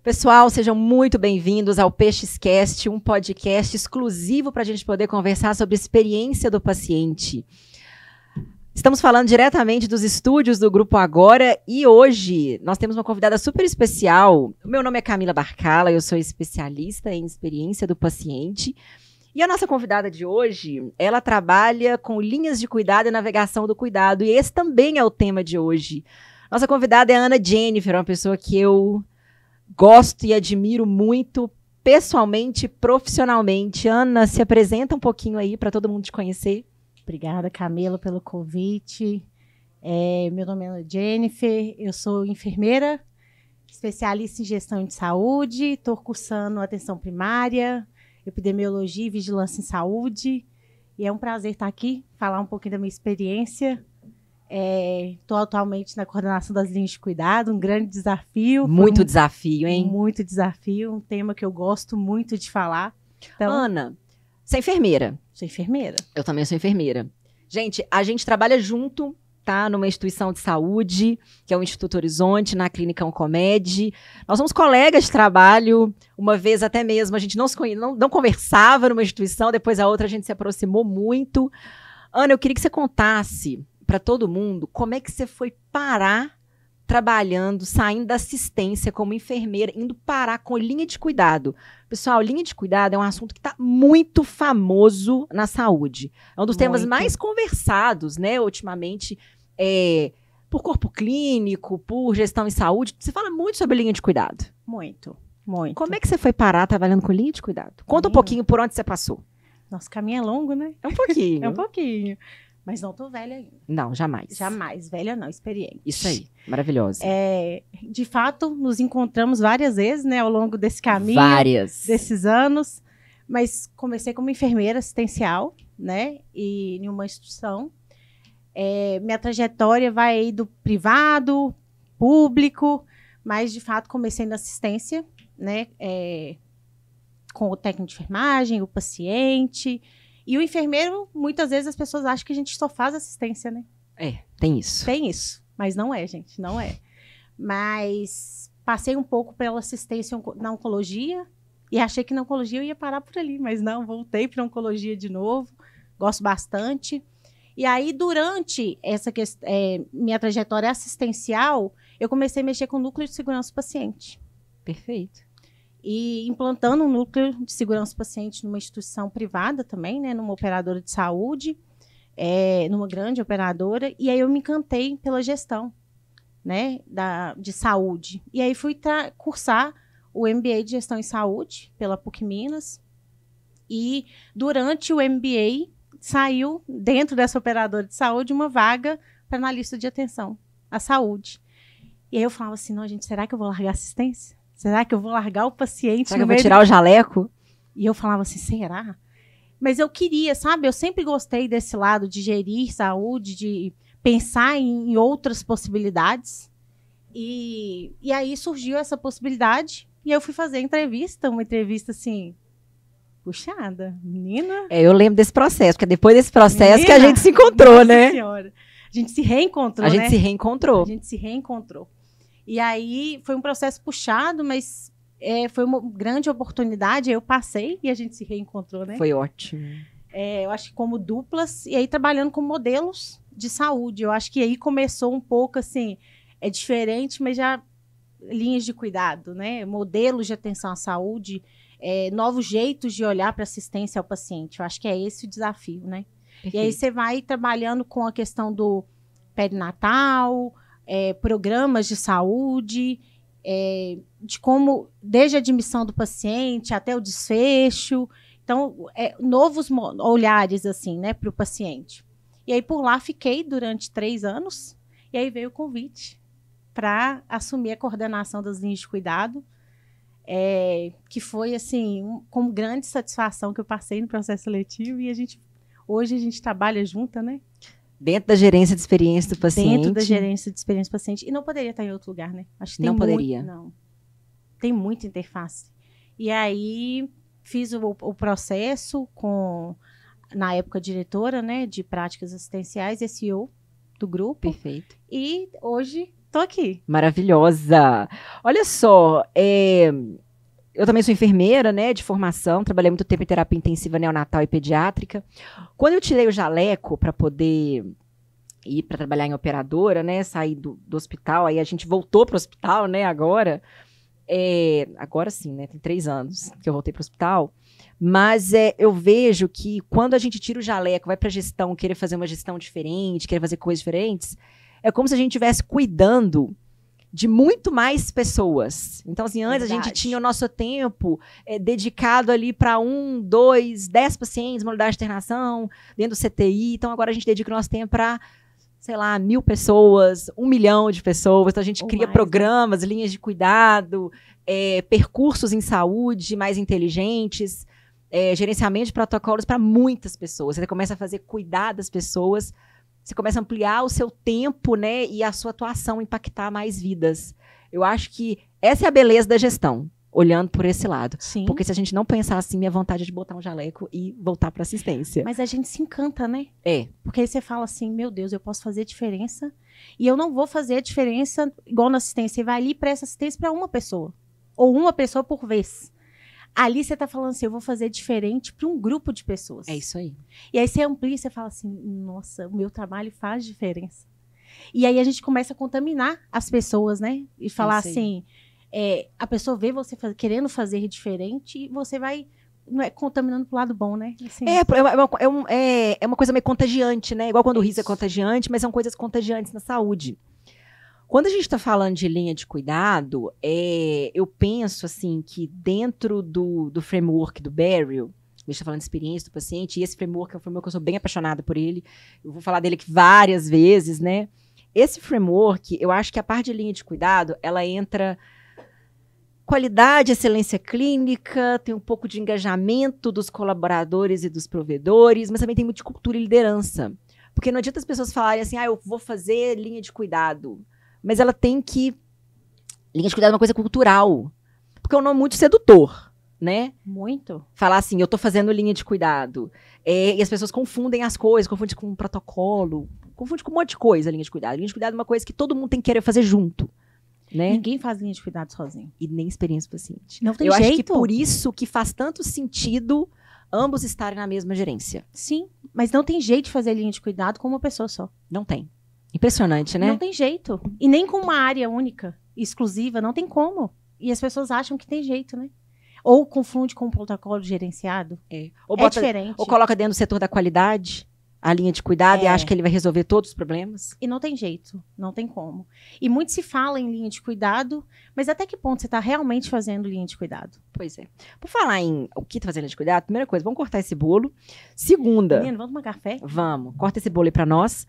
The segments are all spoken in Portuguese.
Pessoal, sejam muito bem-vindos ao PeixesCast, um podcast exclusivo para a gente poder conversar sobre a experiência do paciente. Estamos falando diretamente dos estúdios do Grupo Agora e hoje nós temos uma convidada super especial. O meu nome é Camila Barcala, eu sou especialista em experiência do paciente. E a nossa convidada de hoje, ela trabalha com linhas de cuidado e navegação do cuidado. E esse também é o tema de hoje. Nossa convidada é a Ana Jennifer, uma pessoa que eu gosto e admiro muito, pessoalmente e profissionalmente. Ana, se apresenta um pouquinho aí para todo mundo te conhecer. Obrigada, Camila, pelo convite. Meu nome é Ana Jennifer, eu sou enfermeira, especialista em gestão de saúde, estou cursando atenção primária, epidemiologia e vigilância em saúde. E é um prazer estar aqui, falar um pouquinho da minha experiência. Estou atualmente na coordenação das linhas de cuidado, um grande desafio. Muito desafio, hein? Muito desafio, um tema que eu gosto muito de falar. Então, Ana, você é enfermeira? Sou enfermeira. Eu também sou enfermeira. Gente, a gente trabalha junto, tá? Numa instituição de saúde, que é o Instituto Horizonte, na Clínica Oncomed. Nós somos colegas de trabalho, uma vez até mesmo a gente não conversava numa instituição, depois a outra a gente se aproximou muito. Ana, eu queria que você contasse para todo mundo como é que você foi parar trabalhando, saindo da assistência como enfermeira, indo parar com linha de cuidado. Pessoal, linha de cuidado é um assunto que está muito famoso na saúde. É um dos temas mais conversados, né, ultimamente, por corpo clínico, por gestão em saúde. Você fala muito sobre linha de cuidado. Muito. Como é que você foi parar trabalhando com linha de cuidado? Conta um pouquinho por onde você passou. Nosso caminho é longo, né? É um pouquinho. É um pouquinho. Mas não tô velha ainda. Não, jamais. Jamais. Velha não, experiente. Isso aí, maravilhosa. De fato, nos encontramos várias vezes, né, ao longo desse caminho. Várias. Desses anos. Mas comecei como enfermeira assistencial, né, e em uma instituição. Minha trajetória vai aí do privado, público, mas de fato comecei na assistência, né, com o técnico de enfermagem, o paciente. E o enfermeiro, muitas vezes as pessoas acham que a gente só faz assistência, né? Tem isso. Tem isso, mas não é, gente, não é. Mas passei um pouco pela assistência na oncologia e achei que na oncologia eu ia parar por ali, mas não, voltei para oncologia de novo, gosto bastante. E aí, durante essa minha trajetória assistencial, eu comecei a mexer com o núcleo de segurança do paciente. Perfeito. E implantando um núcleo de segurança do paciente numa instituição privada também, né, numa operadora de saúde, numa grande operadora, e aí eu me encantei pela gestão, né, de saúde. E aí fui cursar o MBA de Gestão em Saúde pela PUC Minas, e durante o MBA saiu, dentro dessa operadora de saúde, uma vaga para analista de atenção à saúde. E aí eu falava assim, não, gente, será que eu vou largar a assistência? Será que eu vou largar o paciente? Será que eu vou tirar o jaleco? E eu falava assim, será? Mas eu queria, sabe? Eu sempre gostei desse lado de gerir saúde, de pensar em outras possibilidades. E aí surgiu essa possibilidade. E eu fui fazer uma entrevista assim, puxada, menina. Eu lembro desse processo, porque depois desse processo que a gente se encontrou, nossa né? Senhora. A gente se reencontrou, A gente se reencontrou. A gente se reencontrou. E aí foi um processo puxado, mas foi uma grande oportunidade. Aí eu passei e a gente se reencontrou, né? Foi ótimo. Eu acho que como duplas, e aí trabalhando com modelos de saúde. Eu acho que aí começou um pouco assim, diferente, mas já linhas de cuidado, né? Modelos de atenção à saúde, novos jeitos de olhar para assistência ao paciente. Eu acho que é esse o desafio, né? Perfeito. E aí você vai trabalhando com a questão do perinatal, programas de saúde, de como, desde a admissão do paciente até o desfecho. Então, novos olhares, assim, né, para o paciente. E aí, por lá, fiquei durante 3 anos, e aí veio o convite para assumir a coordenação das linhas de cuidado, que foi, assim, com grande satisfação que eu passei no processo seletivo, e hoje a gente trabalha junta, né? Dentro da gerência de experiência do paciente. Dentro da gerência de experiência do paciente. E não poderia estar em outro lugar, né? Acho que não poderia. Não. Tem muita interface. E aí, fiz o processo com, na época, diretora, né, de práticas assistenciais, SEO do grupo. Perfeito. E hoje Tô aqui. Maravilhosa. Olha só, eu também sou enfermeira, né, de formação, trabalhei muito tempo em terapia intensiva neonatal e pediátrica. Quando eu tirei o jaleco para poder ir para trabalhar em operadora, né, sair do hospital, aí a gente voltou para o hospital, né, agora sim, né, tem 3 anos que eu voltei para o hospital, mas eu vejo que quando a gente tira o jaleco, vai para gestão, querer fazer uma gestão diferente, querer fazer coisas diferentes, é como se a gente estivesse cuidando de muito mais pessoas. Então, assim, antes a gente tinha o nosso tempo dedicado ali para 1, 2, 10 pacientes, uma unidade de internação, dentro do CTI. Então, agora a gente dedica o nosso tempo para, sei lá, 1.000 pessoas, 1 milhão de pessoas. Então, a gente cria programas, linhas de cuidado, percursos em saúde mais inteligentes, gerenciamento de protocolos para muitas pessoas. Você começa a fazer cuidar das pessoas. Você começa a ampliar o seu tempo, né, e a sua atuação, impactar mais vidas. Eu acho que essa é a beleza da gestão, olhando por esse lado. Sim. Porque se a gente não pensar assim, minha vontade é de botar um jaleco e voltar para assistência. Mas a gente se encanta, né? Porque aí você fala assim, meu Deus, eu posso fazer diferença e eu não vou fazer a diferença igual na assistência. Você vai ali e presta assistência para uma pessoa. Ou uma pessoa por vez. Ali você tá falando assim, eu vou fazer diferente para um grupo de pessoas. É isso aí. E aí você amplia, você fala assim, nossa, o meu trabalho faz diferença. E aí a gente começa a contaminar as pessoas, né? E falar assim, a pessoa vê você querendo fazer diferente e você vai contaminando pro lado bom, né? Assim. É uma coisa meio contagiante, né? Igual quando o riso é contagiante, mas são coisas contagiantes na saúde. Quando a gente está falando de linha de cuidado, eu penso assim que dentro do framework do Beryl, a gente está falando de experiência do paciente, e esse framework é um framework que eu sou bem apaixonada por ele, eu vou falar dele aqui várias vezes, né? Esse framework, eu acho que a parte de linha de cuidado, ela entra qualidade, excelência clínica, tem um pouco de engajamento dos colaboradores e dos provedores, mas também tem muito de cultura e liderança. Porque não adianta as pessoas falarem assim, eu vou fazer linha de cuidado. Mas ela tem que... Linha de cuidado é uma coisa cultural. Porque é um nome muito sedutor, né? Muito. Falar assim, eu tô fazendo linha de cuidado. E as pessoas confundem as coisas, confundem com um protocolo, confundem com um monte de coisa, linha de cuidado. Linha de cuidado é uma coisa que todo mundo tem que querer fazer junto, né? Ninguém faz linha de cuidado sozinho. E nem experiência do paciente. Não tem jeito. Eu acho que por isso que faz tanto sentido ambos estarem na mesma gerência. Sim, mas não tem jeito de fazer linha de cuidado com uma pessoa só. Não tem. Impressionante, né? Não tem jeito. E nem com uma área única, exclusiva, não tem como. E as pessoas acham que tem jeito, né? Ou confunde com um protocolo gerenciado. Ou diferente. Ou coloca dentro do setor da qualidade a linha de cuidado e acha que ele vai resolver todos os problemas. E não tem jeito, não tem como. E muito se fala em linha de cuidado, mas até que ponto você está realmente fazendo linha de cuidado? Pois é. Por falar em o que tá fazendo linha de cuidado, primeira coisa, vamos cortar esse bolo. Segunda... Menino, vamos tomar café? Vamos. Corta esse bolo aí para nós.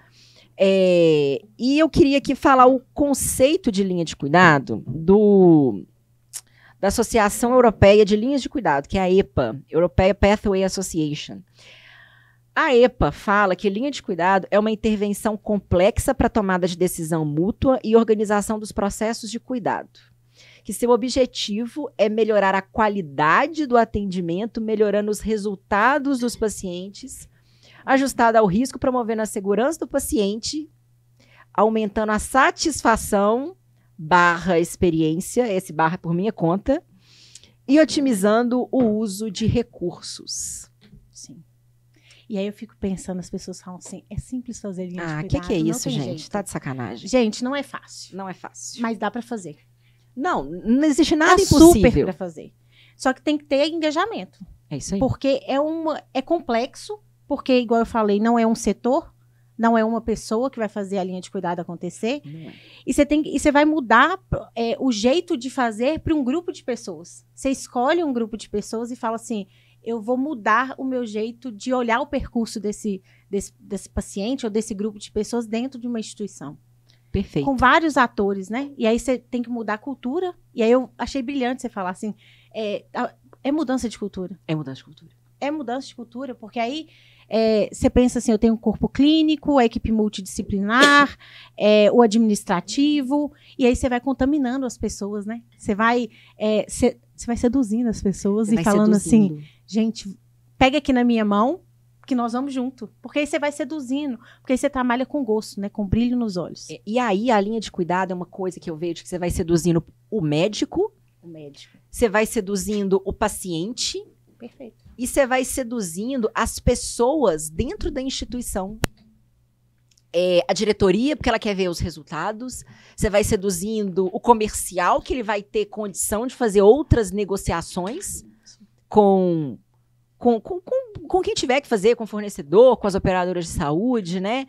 E eu queria aqui falar o conceito de linha de cuidado da Associação Europeia de Linhas de Cuidado, que é a EPA, European Pathway Association. A EPA fala que linha de cuidado é uma intervenção complexa para tomada de decisão mútua e organização dos processos de cuidado, que seu objetivo é melhorar a qualidade do atendimento, melhorando os resultados dos pacientes, ajustada ao risco, promovendo a segurança do paciente, aumentando a satisfação / experiência, esse / por minha conta, e otimizando o uso de recursos. Sim. E aí eu fico pensando, as pessoas falam assim, é simples fazer linha de cuidado. O que é isso, gente? Jeito. Tá de sacanagem. Gente, não é fácil. Não é fácil. Mas dá para fazer. Não existe nada impossível. Super para fazer. Só que tem que ter engajamento. É isso aí. Porque é complexo, porque, igual eu falei, não é um setor, não é uma pessoa que vai fazer a linha de cuidado acontecer. Não é. E você vai mudar o jeito de fazer para um grupo de pessoas. Você escolhe um grupo de pessoas e fala assim, eu vou mudar o meu jeito de olhar o percurso desse paciente ou desse grupo de pessoas dentro de uma instituição. Perfeito. Com vários atores, né? E aí você tem que mudar a cultura. E aí eu achei brilhante você falar assim, é mudança de cultura. É mudança de cultura. É mudança de cultura, porque aí você pensa assim, eu tenho um corpo clínico, a equipe multidisciplinar, o administrativo, e aí você vai contaminando as pessoas, né? Você vai seduzindo as pessoas e falando assim, gente, pega aqui na minha mão, Porque nós vamos junto. Porque aí você vai seduzindo. Porque aí você trabalha com gosto, né? Com brilho nos olhos. E aí, a linha de cuidado é uma coisa que eu vejo que você vai seduzindo o médico, você vai seduzindo o paciente. Perfeito. E você vai seduzindo as pessoas dentro da instituição. A diretoria, porque ela quer ver os resultados. Você vai seduzindo o comercial, que ele vai ter condição de fazer outras negociações com quem tiver que fazer, com o fornecedor, com as operadoras de saúde, né?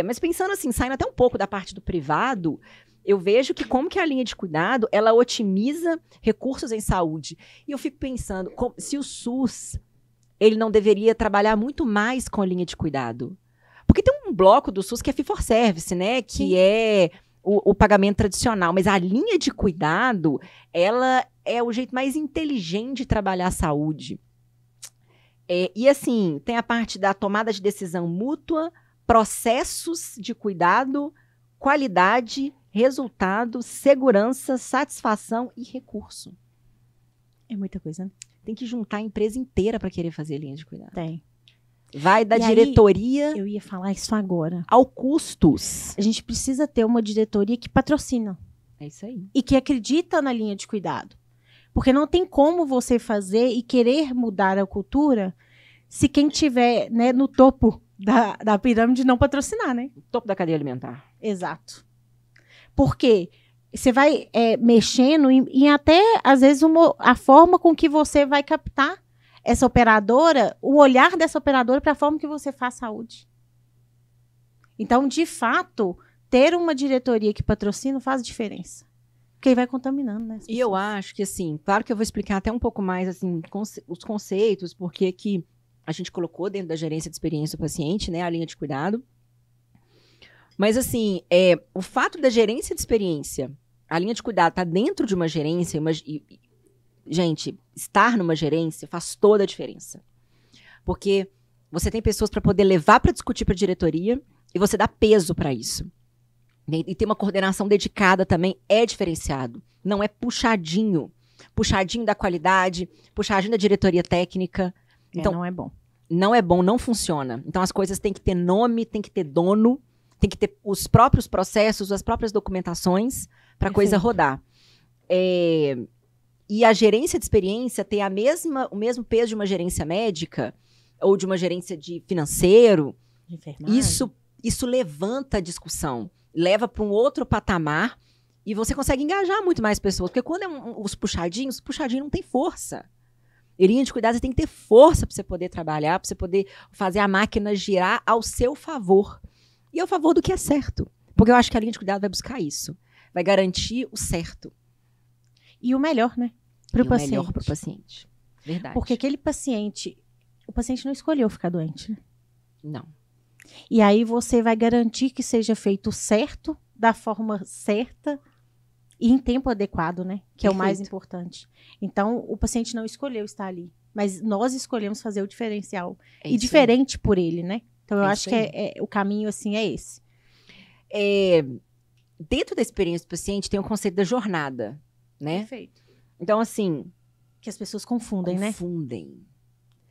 Mas pensando assim, saindo até um pouco da parte do privado, eu vejo que como que a linha de cuidado, ela otimiza recursos em saúde. E eu fico pensando, se o SUS, ele não deveria trabalhar muito mais com a linha de cuidado. Porque tem um bloco do SUS que é fee for service, né? Que Sim. é o pagamento tradicional. Mas a linha de cuidado, ela é o jeito mais inteligente de trabalhar a saúde. E assim, tem a parte da tomada de decisão mútua, processos de cuidado, qualidade, resultado, segurança, satisfação e recurso. É muita coisa, né? Tem que juntar a empresa inteira para querer fazer linha de cuidado. Tem. Vai da diretoria... Eu ia falar isso agora. Ao custos. A gente precisa ter uma diretoria que patrocina. É isso aí. E que acredita na linha de cuidado. Porque não tem como você fazer e querer mudar a cultura se quem estiver, né, no topo da pirâmide não patrocinar, né? No topo da cadeia alimentar. Exato. Porque você vai mexendo em até, às vezes, a forma com que você vai captar essa operadora, o olhar dessa operadora para a forma que você faz saúde. Então, de fato, ter uma diretoria que patrocina faz diferença. Porque aí vai contaminando, né? E eu acho que, assim, claro que eu vou explicar até um pouco mais, assim, os conceitos, porque que a gente colocou dentro da gerência de experiência do paciente, né, a linha de cuidado. Mas, assim, o fato da gerência de experiência, a linha de cuidado tá dentro de uma gerência, gente, estar numa gerência faz toda a diferença. Porque você tem pessoas para poder levar para discutir para a diretoria e você dá peso para isso. E ter uma coordenação dedicada também é diferenciado. Não é puxadinho. Puxadinho da qualidade, puxadinho da diretoria técnica. Então, não é bom. Não é bom, não funciona. Então, as coisas têm que ter nome, tem que ter dono, tem que ter os próprios processos, as próprias documentações para a coisa rodar. E a gerência de experiência tem o mesmo peso de uma gerência médica ou de uma gerência de financeiro. Isso levanta a discussão, leva para um outro patamar e você consegue engajar muito mais pessoas. Porque quando os puxadinhos não tem força. E linha de cuidado, você tem que ter força para você poder trabalhar, para você poder fazer a máquina girar ao seu favor. E ao favor do que é certo. Porque eu acho que a linha de cuidado vai buscar isso. Vai garantir o certo. E o melhor, né? Para o paciente. Melhor para o paciente. Verdade. Porque aquele paciente, o paciente não escolheu ficar doente, né? Não. E aí você vai garantir que seja feito certo, da forma certa e em tempo adequado, né? Que é o mais importante. Então, o paciente não escolheu estar ali. Mas nós escolhemos fazer o diferencial. E diferente por ele, né? Então, eu acho que o caminho, assim, é esse. Dentro da experiência do paciente, tem o conceito da jornada, né? Perfeito. Então, assim... Que as pessoas confundem, né?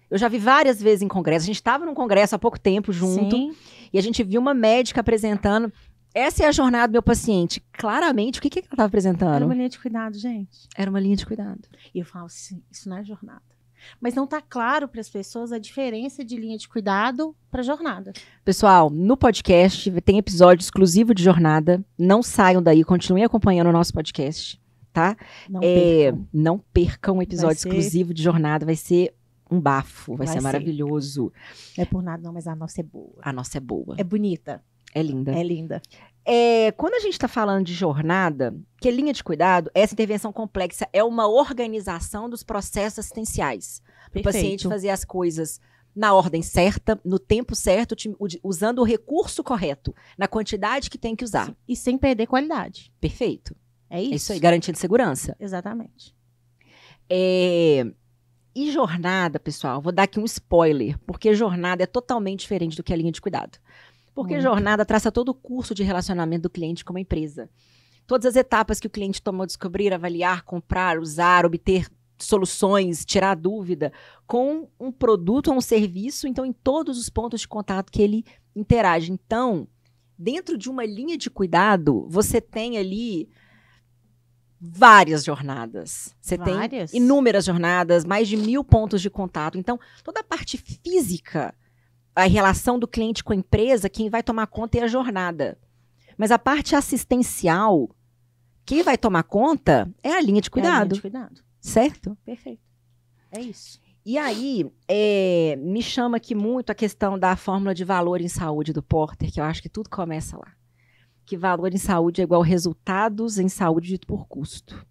Eu já vi várias vezes em congresso. A gente estava num congresso há pouco tempo junto. Sim. E a gente viu uma médica apresentando. Essa é a jornada do meu paciente. Claramente, o que ela estava apresentando? Era uma linha de cuidado, gente. Era uma linha de cuidado. E eu falo assim, isso não é jornada. Mas não está claro para as pessoas a diferença de linha de cuidado para jornada. Pessoal, no podcast tem episódio exclusivo de jornada. Não saiam daí, continuem acompanhando o nosso podcast, tá? Não percam um episódio exclusivo de jornada. Vai ser um bafo, vai ser maravilhoso. Não é por nada não, mas a nossa é boa. A nossa é boa. É bonita. É linda. É linda. Quando a gente está falando de jornada, que é linha de cuidado, essa intervenção complexa é uma organização dos processos assistenciais. Para o paciente fazer as coisas na ordem certa, no tempo certo, usando o recurso correto, na quantidade que tem que usar. Sim. E sem perder qualidade. Perfeito. É isso? É isso aí, garantindo segurança. Exatamente. E jornada, pessoal, vou dar aqui um spoiler, porque jornada é totalmente diferente do que a linha de cuidado. Porque jornada traça todo o curso de relacionamento do cliente com uma empresa. Todas as etapas que o cliente tomou, descobrir, avaliar, comprar, usar, obter soluções, tirar dúvida com um produto ou um serviço, então em todos os pontos de contato que ele interage. Então, dentro de uma linha de cuidado, você tem ali várias jornadas. Você tem inúmeras jornadas, mais de 1000 pontos de contato. Então, toda a parte física, a relação do cliente com a empresa, quem vai tomar conta é a jornada. Mas a parte assistencial, quem vai tomar conta é a linha de cuidado. É a linha de cuidado. Certo? Perfeito. É isso. E aí, me chama aqui muito a questão da fórmula de valor em saúde do Porter, que eu acho que tudo começa lá. Que valor em saúde é igual resultados em saúde dito por custo.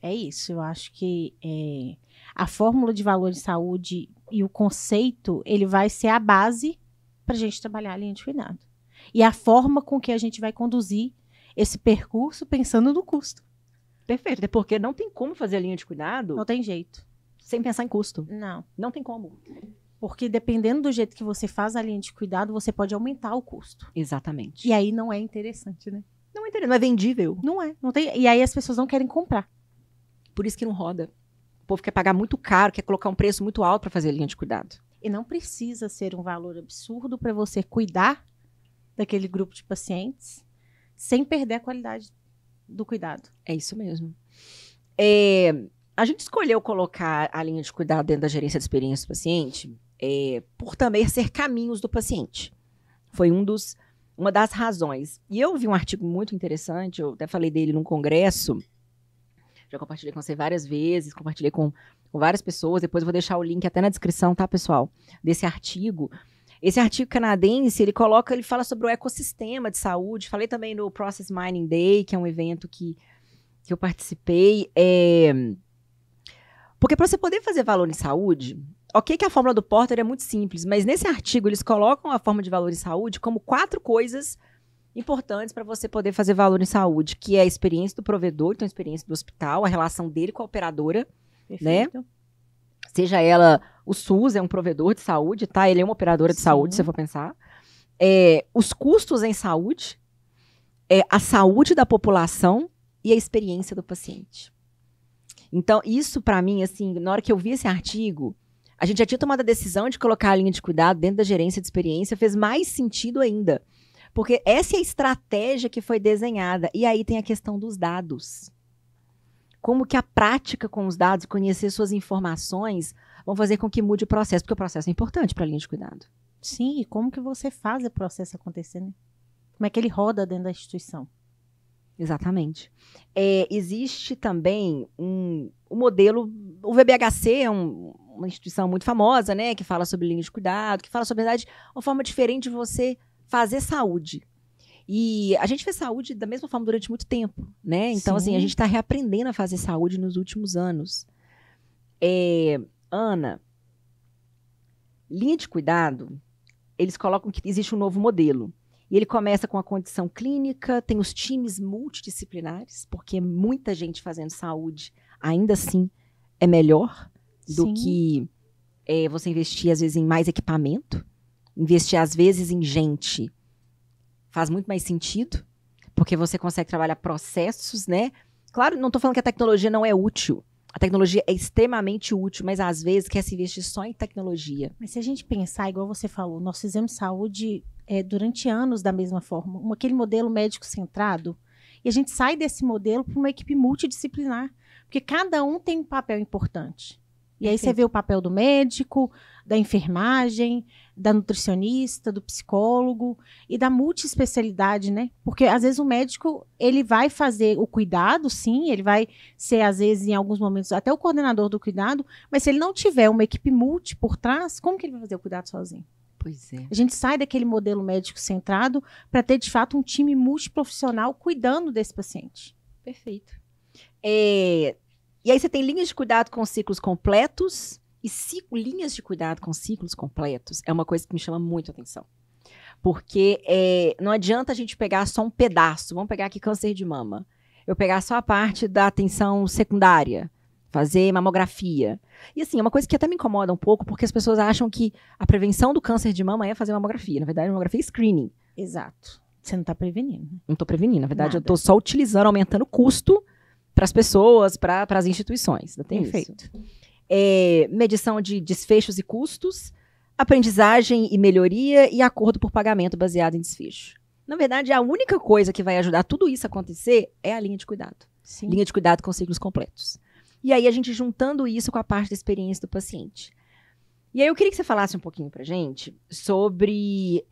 É isso. Eu acho que a fórmula de valor em saúde e o conceito, ele vai ser a base para a gente trabalhar a linha de cuidado. E a forma com que a gente vai conduzir esse percurso pensando no custo. Perfeito, até porque não tem como fazer a linha de cuidado... Não tem jeito. Sem pensar em custo. Não. Não tem como. Porque dependendo do jeito que você faz a linha de cuidado, você pode aumentar o custo. Exatamente. E aí não é interessante, né? Não é interessante, não é vendível. Não é. Não tem, e aí as pessoas não querem comprar. Por isso que não roda. O povo quer pagar muito caro, quer colocar um preço muito alto para fazer a linha de cuidado. E não precisa ser um valor absurdo para você cuidar daquele grupo de pacientes sem perder a qualidade do cuidado. É isso mesmo. A gente escolheu colocar a linha de cuidado dentro da gerência de experiência do paciente por também ser caminhos do paciente. Foi uma das razões. E eu vi um artigo muito interessante, eu até falei dele num congresso, já compartilhei com você várias vezes, compartilhei com várias pessoas, depois eu vou deixar o link até na descrição, tá, pessoal? Desse artigo. Esse artigo canadense, ele fala sobre o ecossistema de saúde. Falei também no Process Mining Day, que é um evento que eu participei. Porque para você poder fazer valor em saúde, ok que a fórmula do Porter é muito simples, mas nesse artigo eles colocam a fórmula de valor em saúde como 4 coisas importantes para você poder fazer valor em saúde, que é a experiência do provedor, então a experiência do hospital, a relação dele com a operadora, Perfeito. né? Seja ela, o SUS é um provedor de saúde, tá? Ele é uma operadora de saúde, se você for pensar. Os custos em saúde, a saúde da população e a experiência do paciente. Então, isso para mim, assim, na hora que eu vi esse artigo, a gente já tinha tomado a decisão de colocar a linha de cuidado dentro da gerência de experiência, fez mais sentido ainda. Porque essa é a estratégia que foi desenhada. E aí tem a questão dos dados. Como que a prática com os dados, conhecer suas informações, vão fazer com que mude o processo, porque o processo é importante para a linha de cuidado. Sim, e como que você faz o processo acontecer, né? Como é que ele roda dentro da instituição? Exatamente. Existe também um modelo, o VBHC é uma instituição muito famosa, né, que fala sobre linha de cuidado, que fala sobre, na verdade, uma forma diferente de você fazer saúde. E a gente fez saúde da mesma forma durante muito tempo, né? Então, Sim. assim, a gente está reaprendendo a fazer saúde nos últimos anos. Ana, linha de cuidado, eles colocam que existe um novo modelo. E ele começa com a condição clínica, tem os times multidisciplinares, porque muita gente fazendo saúde, ainda assim, é melhor do Sim. que você investir, às vezes, em mais equipamento. Investir, às vezes, em gente faz muito mais sentido, porque você consegue trabalhar processos, né? Claro, não estou falando que a tecnologia não é útil. A tecnologia é extremamente útil, mas às vezes quer se investir só em tecnologia. Mas se a gente pensar, igual você falou, nós fizemos saúde durante anos da mesma forma, aquele modelo médico centrado, e a gente sai desse modelo para uma equipe multidisciplinar, porque cada um tem um papel importante. E aí você vê o papel do médico, da enfermagem, da nutricionista, do psicólogo e da multiespecialidade, né? Porque às vezes o médico, ele vai fazer o cuidado, sim, ele vai ser às vezes em alguns momentos até o coordenador do cuidado, mas se ele não tiver uma equipe multi por trás, como que ele vai fazer o cuidado sozinho? Pois é. A gente sai daquele modelo médico centrado para ter de fato um time multiprofissional cuidando desse paciente. Perfeito. E aí você tem linhas de cuidado com ciclos completos e linhas de cuidado com ciclos completos. É uma coisa que me chama muito a atenção. Porque não adianta a gente pegar só um pedaço. Vamos pegar aqui câncer de mama. Eu pegar só a parte da atenção secundária, fazer mamografia. E assim, é uma coisa que até me incomoda um pouco, porque as pessoas acham que a prevenção do câncer de mama é fazer mamografia. Na verdade, mamografia é screening. Exato. Você não está prevenindo. Não estou prevenindo. Na verdade, Nada. eu estou só utilizando, aumentando o custo para as pessoas, para as instituições. Tem Perfeito. Medição de desfechos e custos, aprendizagem e melhoria e acordo por pagamento baseado em desfecho. Na verdade, a única coisa que vai ajudar tudo isso a acontecer é a linha de cuidado. Sim. Linha de cuidado com ciclos completos. E aí a gente juntando isso com a parte da experiência do paciente. E aí eu queria que você falasse um pouquinho pra gente sobre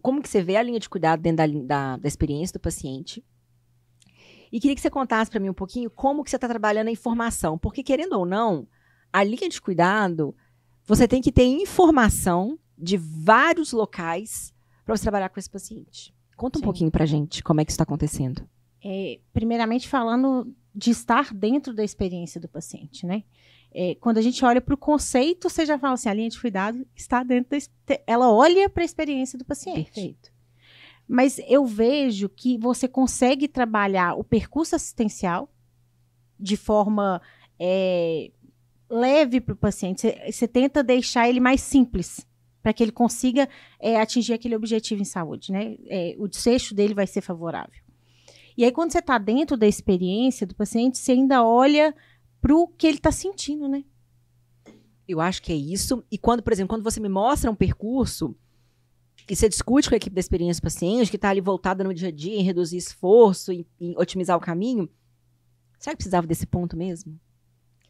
como que você vê a linha de cuidado dentro da experiência do paciente. E queria que você contasse para mim um pouquinho como que você está trabalhando a informação. Porque, querendo ou não, a linha de cuidado, você tem que ter informação de vários locais para você trabalhar com esse paciente. Conta um pouquinho para a gente como é que isso está acontecendo. Primeiramente, falando de estar dentro da experiência do paciente, né? Quando a gente olha para o conceito, você já fala assim, a linha de cuidado está dentro ela olha para a experiência do paciente. Perfeito. Mas eu vejo que você consegue trabalhar o percurso assistencial de forma leve para o paciente. Você tenta deixar ele mais simples, para que ele consiga atingir aquele objetivo em saúde, né? O desfecho dele vai ser favorável. E aí, quando você está dentro da experiência do paciente, você ainda olha para o que ele está sentindo, né? Eu acho que é isso. E quando, por exemplo, quando você me mostra um percurso e você discute com a equipe da experiência do paciente, que está ali voltada no dia a dia, em reduzir esforço, em otimizar o caminho, será que precisava desse ponto mesmo?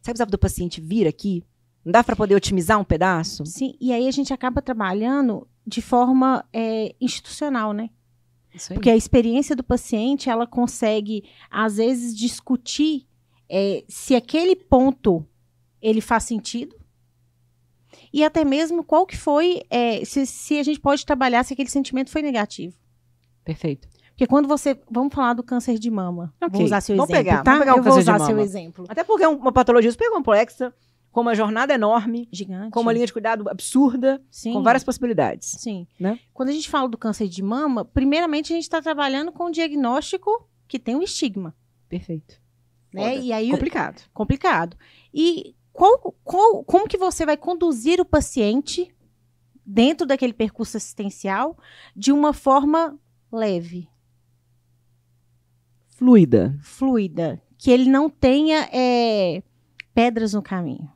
Será que precisava do paciente vir aqui? Não dá para poder otimizar um pedaço? Sim, e aí a gente acaba trabalhando de forma institucional, né? Isso aí. Porque a experiência do paciente, ela consegue, às vezes, discutir se aquele ponto ele faz sentido e até mesmo qual que foi, se a gente pode trabalhar se aquele sentimento foi negativo. Perfeito. Porque quando vamos falar do câncer de mama. Okay. Vou usar seu exemplo, tá? Vamos pegar Eu vou usar seu exemplo. Até porque é uma patologia super complexa, com uma jornada enorme, gigante, com uma linha de cuidado absurda, sim, com várias possibilidades. Sim. Né? Quando a gente fala do câncer de mama, primeiramente a gente está trabalhando com um diagnóstico que tem um estigma. Perfeito. Né? E aí, complicado. E como que você vai conduzir o paciente dentro daquele percurso assistencial de uma forma leve? Fluida. Que ele não tenha pedras no caminho.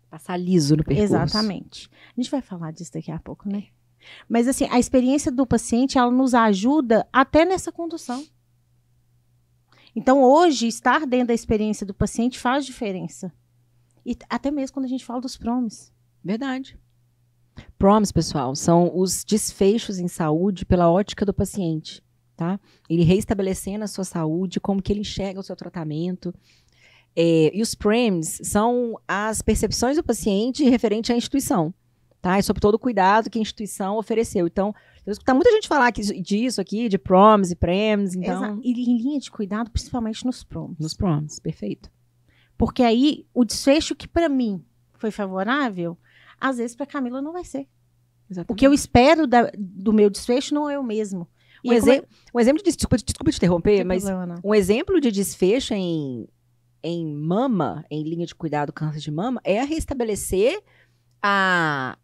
Passar liso no percurso. Exatamente. A gente vai falar disso daqui a pouco, né? Mas, assim, a experiência do paciente, ela nos ajuda até nessa condução. Então, hoje, estar dentro da experiência do paciente faz diferença. E até mesmo quando a gente fala dos PROMs. Verdade. PROMs, pessoal, são os desfechos em saúde pela ótica do paciente, tá? Ele reestabelecendo a sua saúde, como que ele enxerga o seu tratamento. E os PREMs são as percepções do paciente referente à instituição, tá? É sobre todo o cuidado que a instituição ofereceu. Então, eu escuto muita gente falar disso aqui, de PROMs e PREMs, então... E em linha de cuidado, principalmente nos PROMs. Nos PROMs, perfeito. Porque aí, o desfecho que para mim foi favorável, às vezes para Camila não vai ser. Exatamente. O que eu espero do meu desfecho não é o mesmo. Um exemplo de... Desculpa te interromper, mas um exemplo de desfecho em mama, em linha de cuidado câncer de mama, é restabelecer a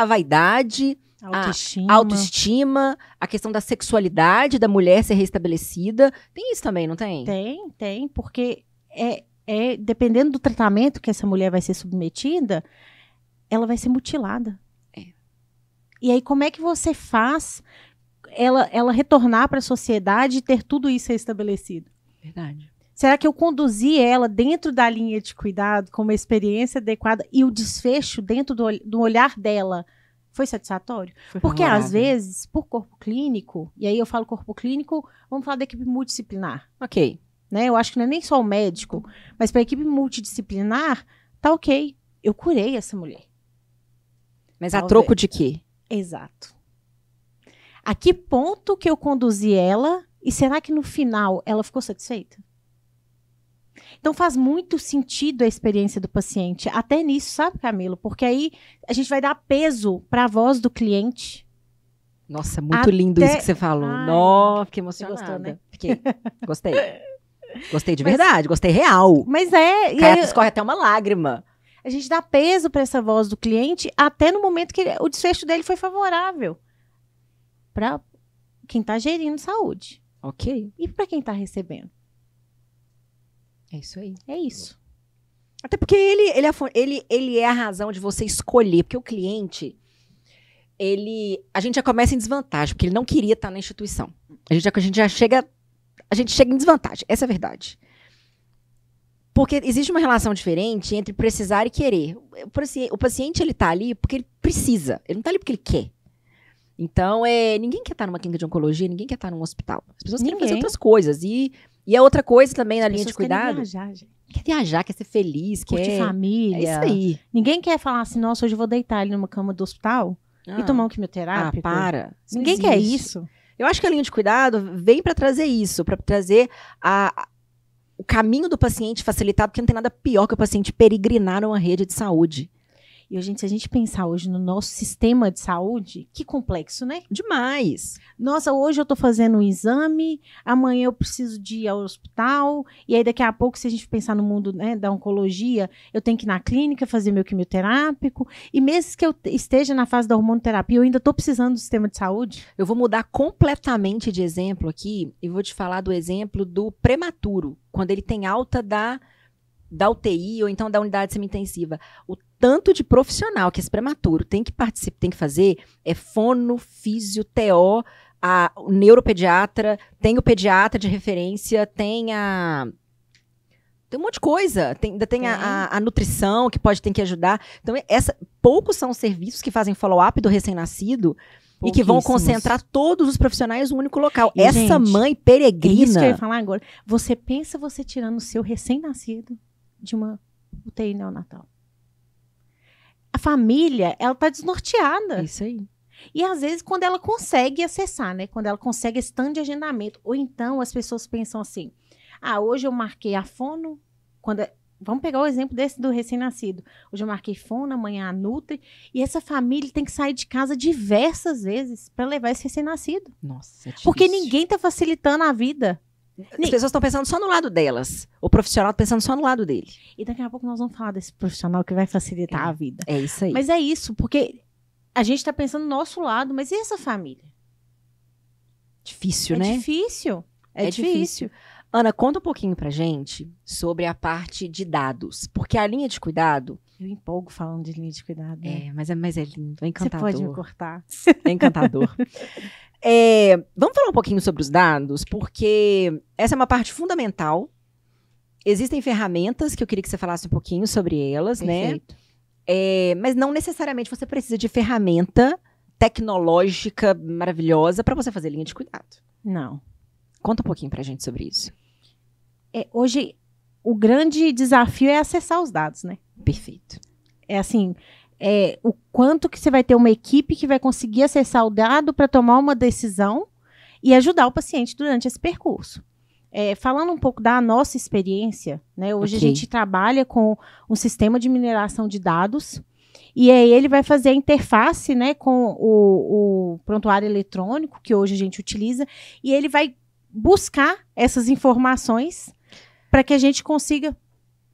vaidade, a autoestima, a questão da sexualidade da mulher ser restabelecida. Tem isso também, não tem? Tem, porque dependendo do tratamento que essa mulher vai ser submetida, ela vai ser mutilada. E aí, como é que você faz ela retornar para a sociedade e ter tudo isso restabelecido? Verdade. Será que eu conduzi ela dentro da linha de cuidado com uma experiência adequada e o desfecho dentro do olhar dela foi satisfatório? Porque às vezes, por corpo clínico, e aí eu falo corpo clínico, vamos falar da equipe multidisciplinar. Ok. Né? Eu acho que não é nem só o médico, mas para a equipe multidisciplinar, tá ok. Eu curei essa mulher. Mas a troco de quê? Exato. A que ponto que eu conduzi ela e será que no final ela ficou satisfeita? Então faz muito sentido a experiência do paciente, até nisso, sabe, Camilo? Porque aí a gente vai dar peso para a voz do cliente. Nossa, muito lindo isso que você falou. Nossa, fiquei emocionada. Você gostou, né? Gostei. Gostei de verdade, gostei real. Mas escorre até uma lágrima. A gente dá peso para essa voz do cliente até no momento que o desfecho dele foi favorável para quem está gerindo saúde. Ok. E para quem está recebendo. É isso aí. É isso. Até porque ele é a razão de você escolher, porque o cliente, a gente já começa em desvantagem, porque ele não queria estar na instituição. A gente chega em desvantagem, essa é a verdade. Porque existe uma relação diferente entre precisar e querer. O paciente, ele tá ali porque ele precisa, ele não tá ali porque ele quer. Então, ninguém quer estar numa clínica de oncologia, ninguém quer estar num hospital. As pessoas querem fazer outras coisas. E é outra coisa também na linha de cuidado. Quer viajar, quer ser feliz, curtir família. É isso aí. Ninguém quer falar assim, nossa, hoje eu vou deitar ali numa cama do hospital e tomar um quimioterápico. Para. Ninguém quer isso. Eu acho que a linha de cuidado vem para trazer isso, para trazer o caminho do paciente facilitado, porque não tem nada pior que o paciente peregrinar numa rede de saúde. E, gente, se a gente pensar hoje no nosso sistema de saúde, que complexo, né? Demais. Nossa, hoje eu tô fazendo um exame, amanhã eu preciso de ir ao hospital, e aí daqui a pouco, se a gente pensar no mundo, né, da oncologia, eu tenho que ir na clínica fazer meu quimioterápico, e mesmo que eu esteja na fase da hormonoterapia, eu ainda tô precisando do sistema de saúde. Eu vou mudar completamente de exemplo aqui, e vou te falar do exemplo do prematuro, quando ele tem alta da UTI ou então da unidade semi-intensiva. O tanto de profissional que esse prematuro tem que participar, tem que fazer é fono, físio, TO, o neuropediatra, tem o pediatra de referência, tem um monte de coisa. Ainda tem a nutrição que ter que ajudar. Então, poucos são os serviços que fazem follow-up do recém-nascido e que vão concentrar todos os profissionais no único local. E, essa gente, mãe peregrina... É isso que eu ia falar agora. Você pensa você tirando o seu recém-nascido de uma UTI neonatal. A família, ela tá desnorteada. Isso aí. E às vezes, quando ela consegue acessar, né? Quando ela consegue esse tanto de agendamento. Ou então, as pessoas pensam assim, hoje eu marquei a fono, vamos pegar o exemplo desse do recém-nascido. Hoje eu marquei fono, amanhã a nutri, e essa família tem que sair de casa diversas vezes para levar esse recém-nascido. Nossa, é difícil. Porque ninguém tá facilitando a vida. As pessoas estão pensando só no lado delas. O profissional tá pensando só no lado dele. E daqui a pouco nós vamos falar desse profissional que vai facilitar a vida. É isso aí. Mas é isso, porque a gente tá pensando no nosso lado, mas e essa família? Difícil, né? Difícil. É difícil. Ana, conta um pouquinho pra gente sobre a parte de dados. Porque a linha de cuidado... Eu empolgo falando de linha de cuidado. Né? Mas é lindo, é encantador. Você pode me cortar. É encantador. Vamos falar um pouquinho sobre os dados, porque essa é uma parte fundamental. Existem ferramentas que eu queria que você falasse um pouquinho sobre elas, Perfeito. Né? Mas não necessariamente você precisa de ferramenta tecnológica maravilhosa para você fazer linha de cuidado. Não. Conta um pouquinho pra gente sobre isso. Hoje, o grande desafio é acessar os dados, né? Perfeito. É assim... o quanto que você vai ter uma equipe que vai conseguir acessar o dado para tomar uma decisão e ajudar o paciente durante esse percurso. Falando um pouco da nossa experiência, né? Hoje a gente trabalha com um sistema de mineração de dados e aí ele vai fazer a interface, né, com o prontuário eletrônico que hoje a gente utiliza e ele vai buscar essas informações para que a gente consiga...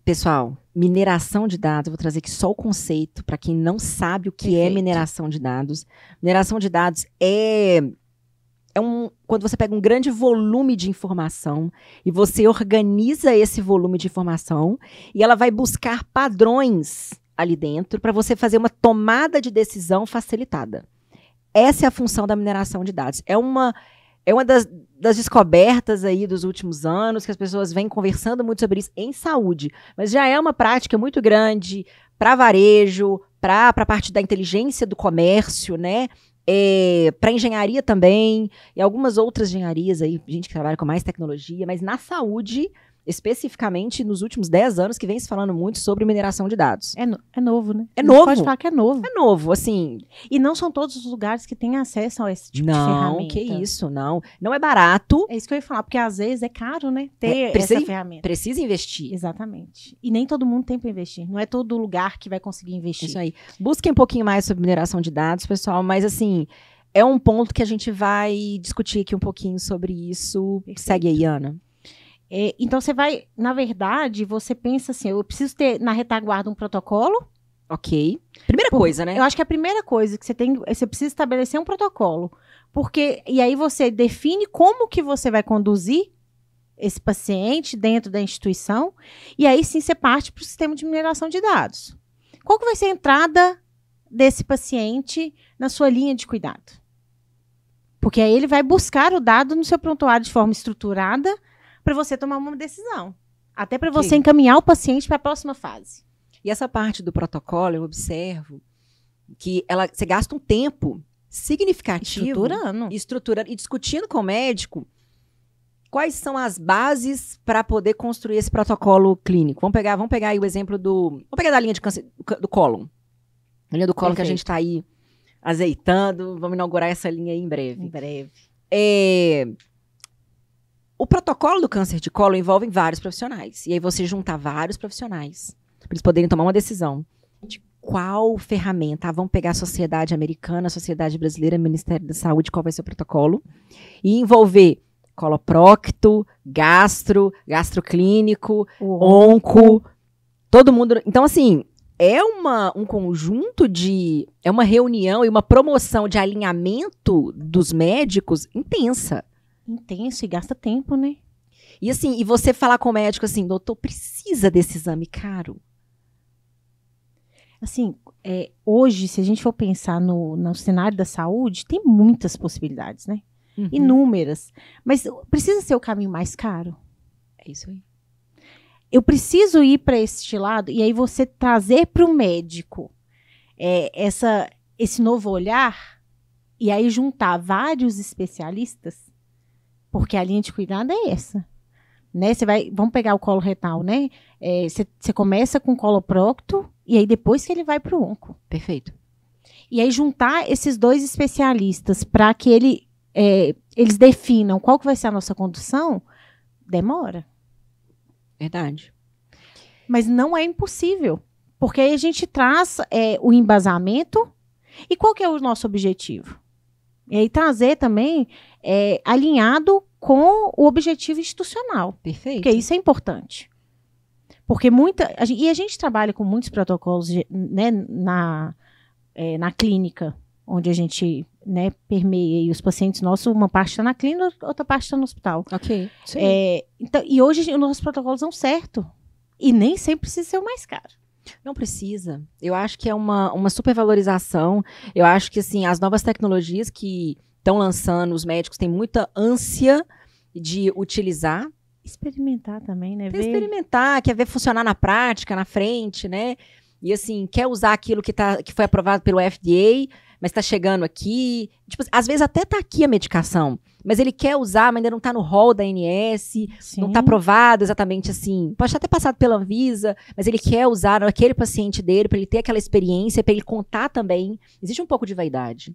Pessoal, mineração de dados, eu vou trazer aqui só o conceito, para quem não sabe o que é mineração de dados. Mineração de dados quando você pega um grande volume de informação e você organiza esse volume de informação e ela vai buscar padrões ali dentro para você fazer uma tomada de decisão facilitada. Essa é a função da mineração de dados. É uma das descobertas aí dos últimos anos, que as pessoas vêm conversando muito sobre isso em saúde, mas já é uma prática muito grande para varejo, para a parte da inteligência do comércio, né? Para engenharia também, e algumas outras engenharias aí, gente que trabalha com mais tecnologia, mas na saúde, especificamente nos últimos 10 anos, que vem se falando muito sobre mineração de dados. É novo, né? É novo. Pode falar que é novo. É novo, assim. E não são todos os lugares que têm acesso a esse tipo de ferramenta. Não, que isso, não. Não é barato. É isso que eu ia falar, porque às vezes é caro, né? Ter essa ferramenta. Precisa investir. Exatamente. E nem todo mundo tem para investir. Não é todo lugar que vai conseguir investir. Isso aí. Busquem um pouquinho mais sobre mineração de dados, pessoal, mas assim, é um ponto que a gente vai discutir aqui um pouquinho sobre isso. Perfeito. Segue aí, Ana. Então, você vai, na verdade, você pensa assim, eu preciso ter na retaguarda um protocolo. Ok. Primeira coisa, né? Eu acho que a primeira coisa que você precisa estabelecer um protocolo. E aí você define como que você vai conduzir esse paciente dentro da instituição, e aí sim você parte para o sistema de mineração de dados. Qual que vai ser a entrada desse paciente na sua linha de cuidado? Porque aí ele vai buscar o dado no seu prontuário de forma estruturada para você tomar uma decisão. Até para você encaminhar o paciente para a próxima fase. E essa parte do protocolo, eu observo que você gasta um tempo significativo estruturando e discutindo com o médico quais são as bases para poder construir esse protocolo clínico. Vamos pegar aí o exemplo Vamos pegar da linha de câncer do cólon. A linha do cólon que a gente está aí azeitando. Vamos inaugurar essa linha aí em breve. Em breve. O protocolo do câncer de cólon envolve vários profissionais. E aí você juntar vários profissionais para eles poderem tomar uma decisão de qual ferramenta. Vamos pegar a sociedade americana, a sociedade brasileira, o Ministério da Saúde, qual vai ser o protocolo. E envolver coloprocto, gastroclínico, onco, todo mundo. Então, assim, é um conjunto é uma reunião e uma promoção de alinhamento dos médicos intensa. Intenso e gasta tempo, né? E assim, e você falar com o médico assim, doutor, precisa desse exame caro? Assim, hoje, se a gente for pensar no cenário da saúde, tem muitas possibilidades, né? Uhum. Inúmeras. Mas precisa ser o caminho mais caro? É isso aí. Eu preciso ir para este lado, e aí você trazer para o médico esse novo olhar, e aí juntar vários especialistas, porque a linha de cuidado é essa. Né? Vamos pegar o colo retal, né? Você começa com o coloprocto, e aí depois que ele vai para o onco. Perfeito. E aí juntar esses dois especialistas para que eles definam qual que vai ser a nossa condução, demora. Verdade. Mas não é impossível, porque aí a gente traz o embasamento e qual que é o nosso objetivo? E aí trazer também alinhado com o objetivo institucional. Perfeito. Porque isso é importante. Porque a gente trabalha com muitos protocolos, né, na clínica, onde a gente, né, permeia e os pacientes nossos, uma parte está na clínica, outra parte está no hospital. Ok. Então, e hoje os nossos protocolos são certos. E nem sempre precisa ser o mais caro. Não precisa. Eu acho que é uma supervalorização. Eu acho que assim, as novas tecnologias que estão lançando, os médicos têm muita ânsia de utilizar. Experimentar também, né? Experimentar, quer ver funcionar na prática, na frente, né? E assim, quer usar aquilo que foi aprovado pelo FDA, mas está chegando aqui. Tipo, às vezes até está aqui a medicação, mas ele quer usar, mas ainda não está no rol da ANS, Sim. não está aprovado exatamente assim. Pode até passado pela Anvisa, mas ele quer usar naquele paciente dele, para ele ter aquela experiência, para ele contar também. Existe um pouco de vaidade,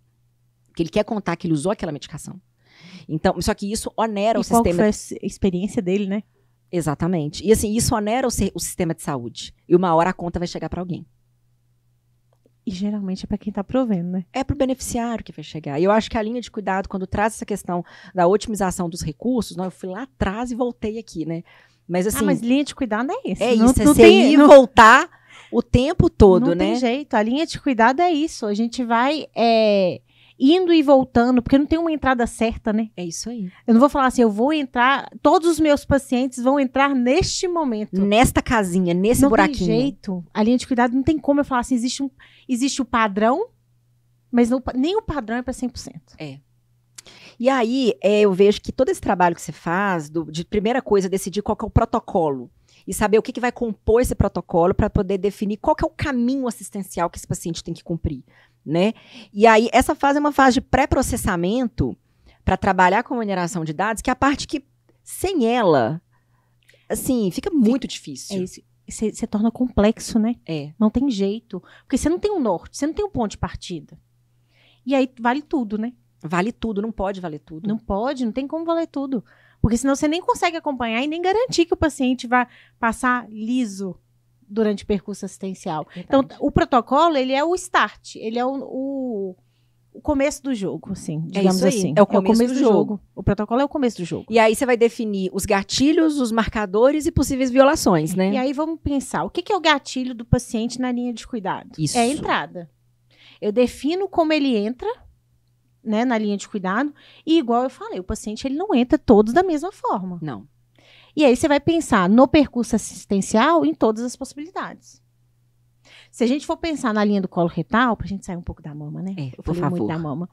porque ele quer contar que ele usou aquela medicação. Então, só que isso onera o sistema. Qual foi a experiência dele, né? Exatamente. E assim, isso onera o sistema de saúde. E uma hora a conta vai chegar para alguém. E geralmente é para quem está provendo, né? É para o beneficiário que vai chegar. E eu acho que a linha de cuidado, quando traz essa questão da otimização dos recursos, eu fui lá atrás e voltei aqui, né? Mas assim... mas linha de cuidado é isso. É isso, você ir e voltar o tempo todo, né? Não tem jeito. A linha de cuidado é isso. A gente vai indo e voltando, porque não tem uma entrada certa, né? É isso aí. Eu não vou falar assim, eu vou entrar, todos os meus pacientes vão entrar neste momento. Nesta casinha, nesse buraquinho. Não tem jeito. A linha de cuidado não tem como eu falar assim, existe o padrão, mas nem o padrão é para 100%. É. E aí, eu vejo que todo esse trabalho que você faz, de primeira coisa, decidir qual que é o protocolo, e saber o que vai compor esse protocolo para poder definir qual que é o caminho assistencial que esse paciente tem que cumprir, né? E aí, essa fase é uma fase de pré-processamento para trabalhar com mineração de dados, que é a parte que, sem ela, assim, fica muito difícil. É isso. Você torna complexo, né? É. Não tem jeito. Porque você não tem um norte, você não tem um ponto de partida. E aí, vale tudo, né? Vale tudo, não pode valer tudo. Não pode, não tem como valer tudo. Porque senão você nem consegue acompanhar e nem garantir que o paciente vai passar liso durante o percurso assistencial. Verdade. Então, o protocolo, ele é o start, ele é o começo do jogo, assim, digamos assim. É o começo do jogo. O protocolo é o começo do jogo. E aí você vai definir os gatilhos, os marcadores e possíveis violações, né? E aí vamos pensar, o que é o gatilho do paciente na linha de cuidado? Isso. É a entrada. Eu defino como ele entra, né, na linha de cuidado, e igual eu falei, o paciente ele não entra todos da mesma forma. Não. E aí você vai pensar no percurso assistencial em todas as possibilidades. Se a gente for pensar na linha do colo retal, pra gente sair um pouco da mama, né? É, Eu por falei muito favor. da mama.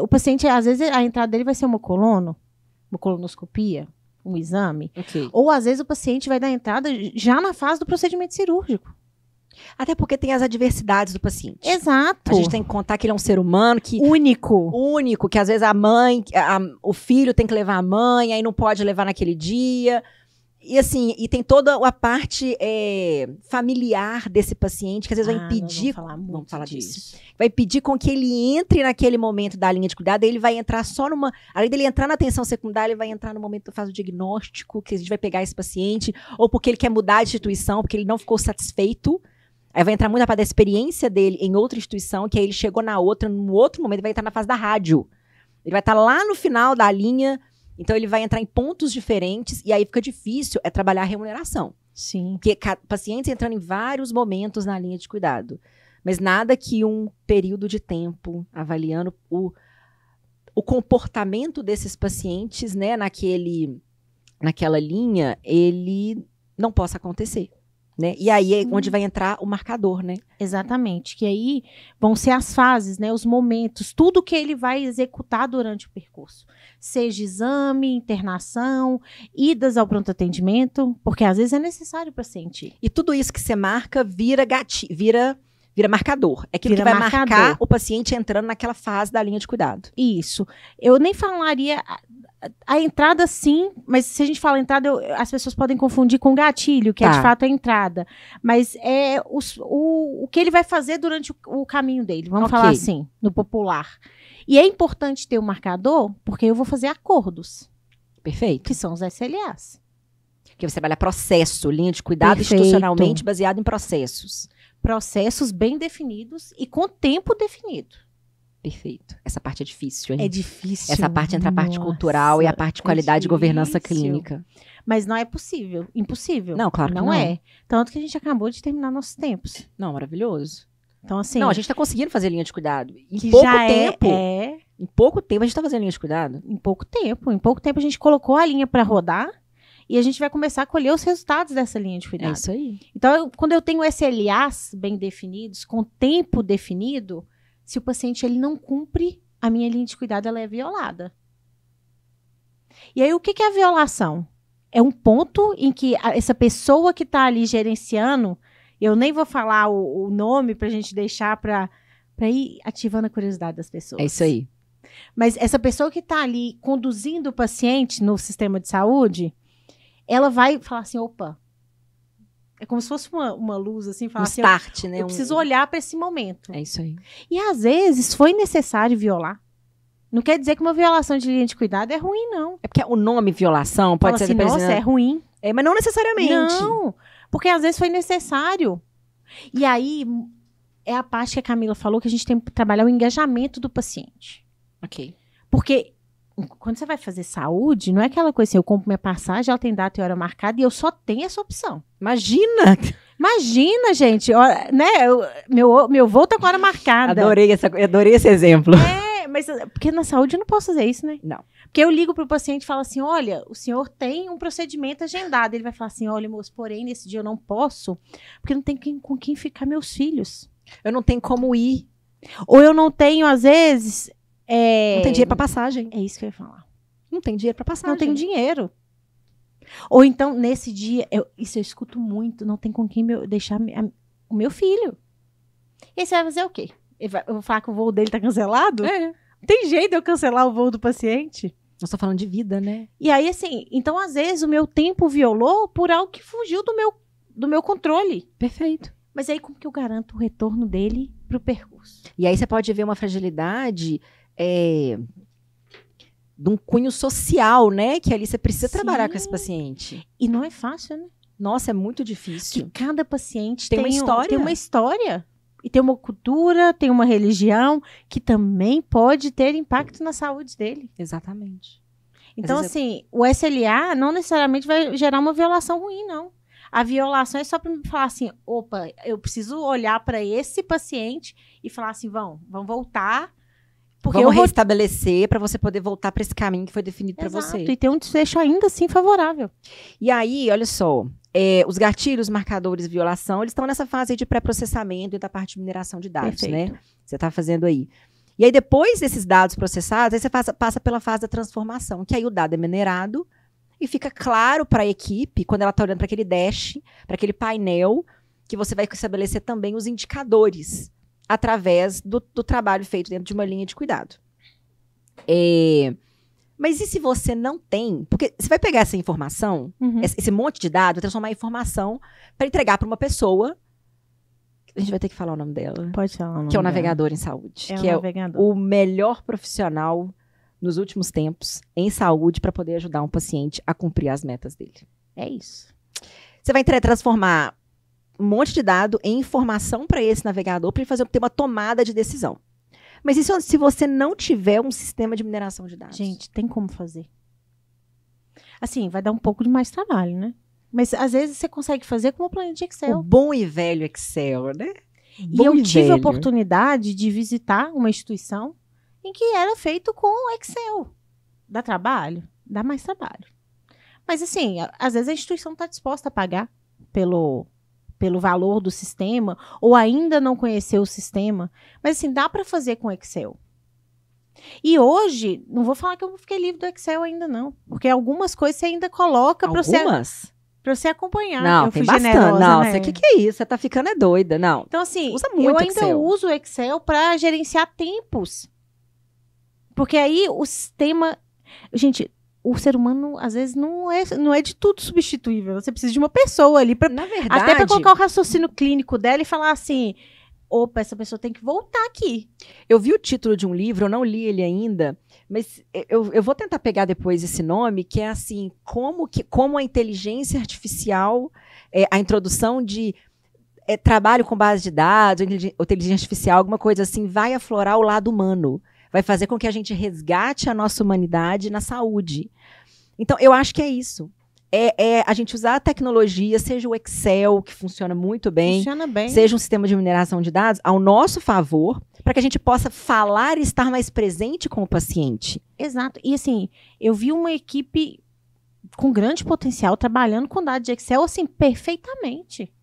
O paciente, às vezes, a entrada dele vai ser uma colonoscopia, um exame. Ok. Ou, às vezes, o paciente vai dar entrada já na fase do procedimento cirúrgico. Até porque tem as adversidades do paciente. Exato. A gente tem que contar que ele é um ser humano que Único. que às vezes a mãe, o filho tem que levar a mãe, aí não pode levar naquele dia. E assim, e tem toda a parte familiar desse paciente, que às vezes vai impedir. Vamos falar disso. Vai impedir com que ele entre naquele momento da linha de cuidado, aí ele vai entrar só numa. Além dele entrar na atenção secundária, ele vai entrar no momento da fase do diagnóstico, que a gente vai pegar esse paciente, ou porque ele quer mudar de instituição, porque ele não ficou satisfeito. Aí vai entrar muito a parte da experiência dele em outra instituição, que aí ele chegou na outra, num outro momento, ele vai entrar na fase da rádio. Ele vai estar lá no final da linha, então ele vai entrar em pontos diferentes, e aí fica difícil trabalhar a remuneração. Sim. Porque pacientes entrando em vários momentos na linha de cuidado. Mas nada que um período de tempo, avaliando o comportamento desses pacientes, né, naquela linha, ele não possa acontecer. Né? E aí é onde vai entrar o marcador, né? Exatamente, que aí vão ser as fases, né, os momentos, tudo que ele vai executar durante o percurso. Seja exame, internação, idas ao pronto atendimento, porque às vezes é necessário para sentir. E tudo isso que você marca vira marcador. É aquilo que vai marcador. Marcar o paciente entrando naquela fase da linha de cuidado. Isso. Eu nem falaria a entrada, sim, mas se a gente fala entrada, as pessoas podem confundir com gatilho, que é de fato a entrada. Mas é o que ele vai fazer durante o caminho dele, vamos falar assim, no popular. E é importante ter um marcador, porque eu vou fazer acordos. Perfeito. Que são os SLAs. Que você trabalha processo, linha de cuidado institucionalmente baseado em processos. Processos bem definidos e com tempo definido. Perfeito. Essa parte é difícil, hein? É difícil. Essa parte entre a parte cultural e a parte de qualidade e governança clínica. Mas não é possível. Impossível. Não, claro que não. Não é. Tanto que a gente acabou de terminar nossos tempos. Não, maravilhoso. Então, assim... Não, a gente está conseguindo fazer linha de cuidado. Em pouco tempo. Em pouco tempo a gente está fazendo linha de cuidado. Em pouco tempo. Em pouco tempo a gente colocou a linha para rodar e a gente vai começar a colher os resultados dessa linha de cuidado. É isso aí. Então, quando eu tenho SLAs bem definidos, com tempo definido, se o paciente ele não cumpre, a minha linha de cuidado ela é violada. E aí, o que é a violação? É um ponto em que essa pessoa que está ali gerenciando, eu nem vou falar o nome para a gente deixar para ir ativando a curiosidade das pessoas. É isso aí. Mas essa pessoa que está ali conduzindo o paciente no sistema de saúde, ela vai falar assim, opa, é como se fosse uma luz, assim, falar assim, start, né? Eu preciso olhar para esse momento. É isso aí. E às vezes foi necessário violar. Não quer dizer que uma violação de linha de cuidado é ruim, não. É porque o nome violação pode ser... assim, nossa, é ruim. Mas não necessariamente. Não, porque às vezes foi necessário. E aí, é a parte que a Camila falou, que a gente tem que trabalhar o engajamento do paciente. Ok. Porque quando você vai fazer saúde, não é aquela coisa assim, eu compro minha passagem, ela tem data e hora marcada e eu só tenho essa opção. Imagina! Imagina, gente, né? Meu voo tá com a hora marcada. Adorei esse exemplo. Mas porque na saúde eu não posso fazer isso, né? Não. Porque eu ligo pro paciente e falo assim, olha, o senhor tem um procedimento agendado. Ele vai falar assim, olha, moço, porém, nesse dia eu não posso, porque não tem com quem ficar meus filhos. Eu não tenho como ir. Ou eu não tenho, às vezes... Não tem dinheiro pra passagem. É isso que eu ia falar. Não tem dinheiro pra passagem. Não tem dinheiro. Ou então, nesse dia, isso eu escuto muito, não tem com quem deixar o meu filho. E aí você vai fazer o quê? Eu vou falar que o voo dele tá cancelado? Tem jeito de eu cancelar o voo do paciente? Nós estamos falando de vida, né? E aí, assim, então, às vezes, o meu tempo violou por algo que fugiu do meu controle. Perfeito. Mas aí, como que eu garanto o retorno dele pro percurso? E aí você pode ver uma fragilidade de um cunho social, né? Que ali você precisa trabalhar com esse paciente. E não é fácil, né? Nossa, é muito difícil. Que cada paciente tem uma história. Tem uma história. E tem uma cultura, tem uma religião que também pode ter impacto na saúde dele. Exatamente. Então, assim, o SLA não necessariamente vai gerar uma violação ruim, não. A violação é só para me falar assim, opa, eu preciso olhar para esse paciente e falar assim, vamos voltar Porque vamos restabelecer para você poder voltar para esse caminho que foi definido para você. E ter um desfecho ainda assim favorável. E aí, olha só, os gatilhos, marcadores, violação, eles estão nessa fase aí de pré-processamento e da parte de mineração de dados, Perfeito. né? Você está fazendo aí. E aí, depois desses dados processados, aí você passa pela fase da transformação, que aí o dado é minerado e fica claro para a equipe, quando ela está olhando para aquele dash, para aquele painel, que você vai estabelecer também os indicadores através do trabalho feito dentro de uma linha de cuidado. Mas e se você não tem? Porque você vai pegar essa informação, esse monte de dados, transformar em informação para entregar para uma pessoa. A gente vai ter que falar o nome dela. Pode falar o nome que é o dela. navegador em saúde. É que o é navegador. o melhor profissional nos últimos tempos em saúde para poder ajudar um paciente a cumprir as metas dele. É isso. Você vai transformar um monte de dado em informação para esse navegador para ele ter uma tomada de decisão. Mas e se você não tiver um sistema de mineração de dados? Gente, tem como fazer. Assim, vai dar um pouco de mais trabalho, né? Mas às vezes você consegue fazer com uma planilha de Excel. O bom e velho Excel, né? E eu tive a oportunidade de visitar uma instituição em que era feito com Excel. Dá trabalho? Dá mais trabalho. Mas assim, às vezes a instituição está disposta a pagar pelo valor do sistema, ou ainda não conheceu o sistema. Mas assim, dá para fazer com Excel. E hoje, não vou falar que eu fiquei livre do Excel ainda não, porque algumas coisas você ainda coloca para você acompanhar. Não, eu tem fui bastante. generosa, Não, né? o que é isso? Você tá ficando doida, não. Então assim, usa muito eu ainda Excel. uso o Excel para gerenciar tempos. Porque aí o sistema... Gente, o ser humano, às vezes, não é de tudo substituível. Você precisa de uma pessoa ali para... Na verdade... Até para colocar o raciocínio clínico dela e falar assim... Opa, essa pessoa tem que voltar aqui. Eu vi o título de um livro, eu não li ele ainda, mas eu vou tentar pegar depois esse nome, que é assim, como a inteligência artificial, a introdução de trabalho com base de dados, inteligência artificial, alguma coisa assim, vai aflorar o lado humano. Vai fazer com que a gente resgate a nossa humanidade na saúde. Então, eu acho que é isso. A gente usar a tecnologia, seja o Excel, que funciona muito bem, Funciona bem. seja um sistema de mineração de dados, ao nosso favor, para que a gente possa falar e estar mais presente com o paciente. Exato. E assim, eu vi uma equipe com grande potencial trabalhando com dados de Excel, assim, perfeitamente.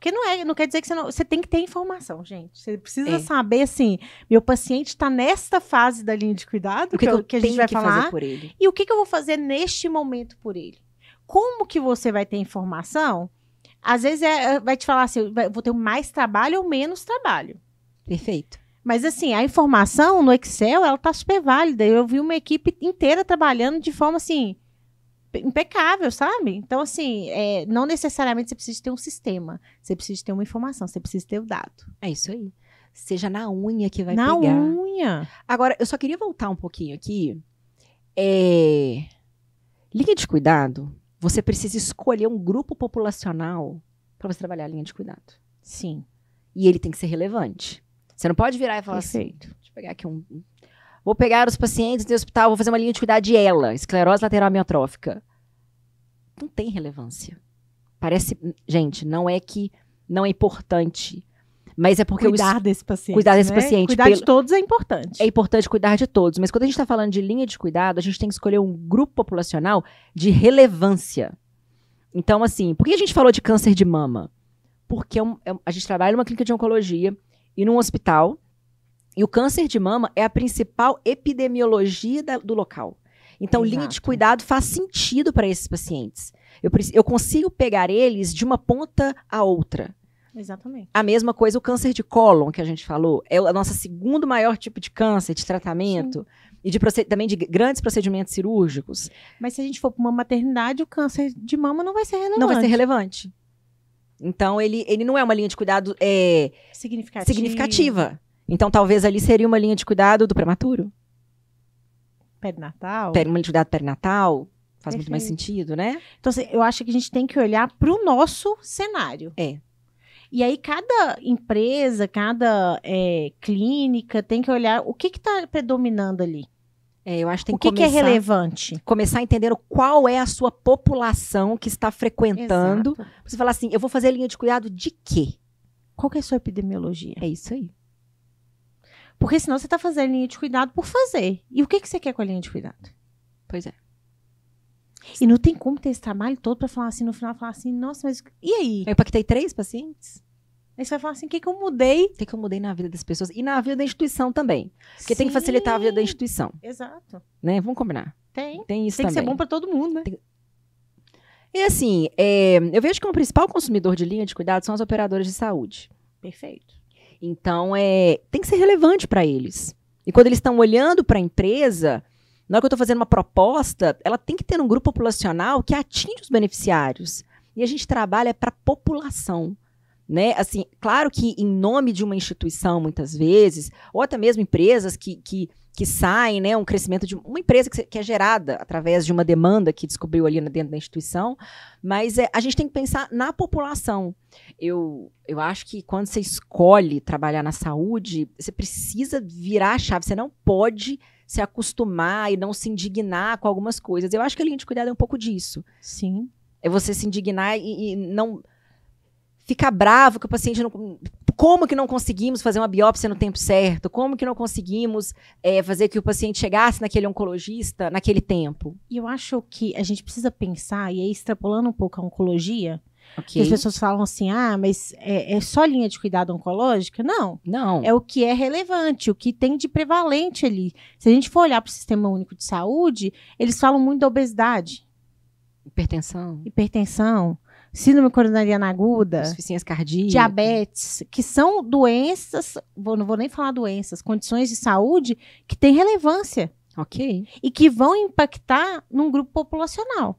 Porque não quer dizer que você tem que ter informação, gente. Você precisa saber, assim, meu paciente está nesta fase da linha de cuidado, que a gente vai falar, fazer por ele? E o que eu vou fazer neste momento por ele? Como que você vai ter informação? Às vezes vai te falar assim, vou ter mais trabalho ou menos trabalho. Perfeito. Mas assim, a informação no Excel, ela tá super válida. Eu vi uma equipe inteira trabalhando de forma, assim, impecável, sabe? Então, assim, não necessariamente você precisa ter um sistema. Você precisa ter uma informação, você precisa ter o dado. É isso aí. Seja na unha que vai pegar. Na unha. Agora, eu só queria voltar um pouquinho aqui. Linha de cuidado, você precisa escolher um grupo populacional para você trabalhar a linha de cuidado. Sim. E ele tem que ser relevante. Você não pode virar e falar Perfeito. assim, deixa eu pegar aqui vou pegar os pacientes do hospital, vou fazer uma linha de cuidado de ELA, esclerose lateral amiotrófica. Não tem relevância. Parece, gente, não é que não é importante, mas é porque cuidar desse paciente. Cuidar desse paciente. Cuidar de todos é importante. É importante cuidar de todos, mas quando a gente está falando de linha de cuidado, a gente tem que escolher um grupo populacional de relevância. Então, assim, por que a gente falou de câncer de mama? Porque a gente trabalha numa clínica de oncologia e num hospital, e o câncer de mama é a principal epidemiologia do local. Então, Exato. Linha de cuidado faz sentido para esses pacientes. Eu consigo pegar eles de uma ponta a outra. Exatamente. A mesma coisa o câncer de cólon, que a gente falou, é o nosso segundo maior tipo de câncer, de tratamento, Sim. e também de grandes procedimentos cirúrgicos. Mas se a gente for para uma maternidade, o câncer de mama não vai ser relevante. Não vai ser relevante. Então, ele não é uma linha de cuidado significativa. Então, talvez ali seria uma linha de cuidado do prematuro. Perinatal. Uma linha de cuidado perinatal. Faz Perfeito. muito mais sentido, né? Então, assim, eu acho que a gente tem que olhar para o nosso cenário. E aí, cada empresa, cada clínica tem que olhar o que está predominando ali. Eu acho que tem o que é relevante. Começar entendendo qual é a sua população que está frequentando. Exato. Você fala assim, eu vou fazer linha de cuidado de quê? Qual que é a sua epidemiologia? É isso aí. Porque senão você está fazendo linha de cuidado por fazer. E o que você quer com a linha de cuidado? Pois é. E não tem como ter esse trabalho todo para falar assim, no final, falar assim, nossa, mas e aí? Eu impactei 3 pacientes. Aí você vai falar assim, o que eu mudei? O que eu mudei na vida das pessoas e na vida da instituição também. Porque tem que facilitar a vida da instituição. Exato. Né? Vamos combinar. Tem isso tem também. que ser bom para todo mundo, né? E assim, eu vejo que o principal consumidor de linha de cuidado são as operadoras de saúde. Perfeito. Então, tem que ser relevante para eles. E quando eles estão olhando para a empresa, na hora que eu estou fazendo uma proposta, ela tem que ter um grupo populacional que atinge os beneficiários. E a gente trabalha para a população. Né? Assim, claro que em nome de uma instituição, muitas vezes, ou até mesmo empresas que saem, né, um crescimento de uma empresa que é gerada através de uma demanda que descobriu ali dentro da instituição, mas a gente tem que pensar na população. Eu acho que quando você escolhe trabalhar na saúde, você precisa virar a chave, você não pode se acostumar e não se indignar com algumas coisas. Eu acho que a linha de cuidado é um pouco disso. Sim. É você se indignar e não ficar bravo que o paciente não... Como que não conseguimos fazer uma biópsia no tempo certo? Como que não conseguimos fazer que o paciente chegasse naquele oncologista naquele tempo? E eu acho que a gente precisa pensar, e aí extrapolando um pouco a oncologia, Okay. as pessoas falam assim, mas é só linha de cuidado oncológica? Não. Não. É o que é relevante, o que tem de prevalente ali. Se a gente for olhar para o Sistema Único de Saúde, eles falam muito da obesidade. Hipertensão. Síndrome coronariana aguda, insuficiência cardíaca, diabetes, que são doenças, não vou nem falar doenças, condições de saúde que têm relevância. Ok. E que vão impactar num grupo populacional.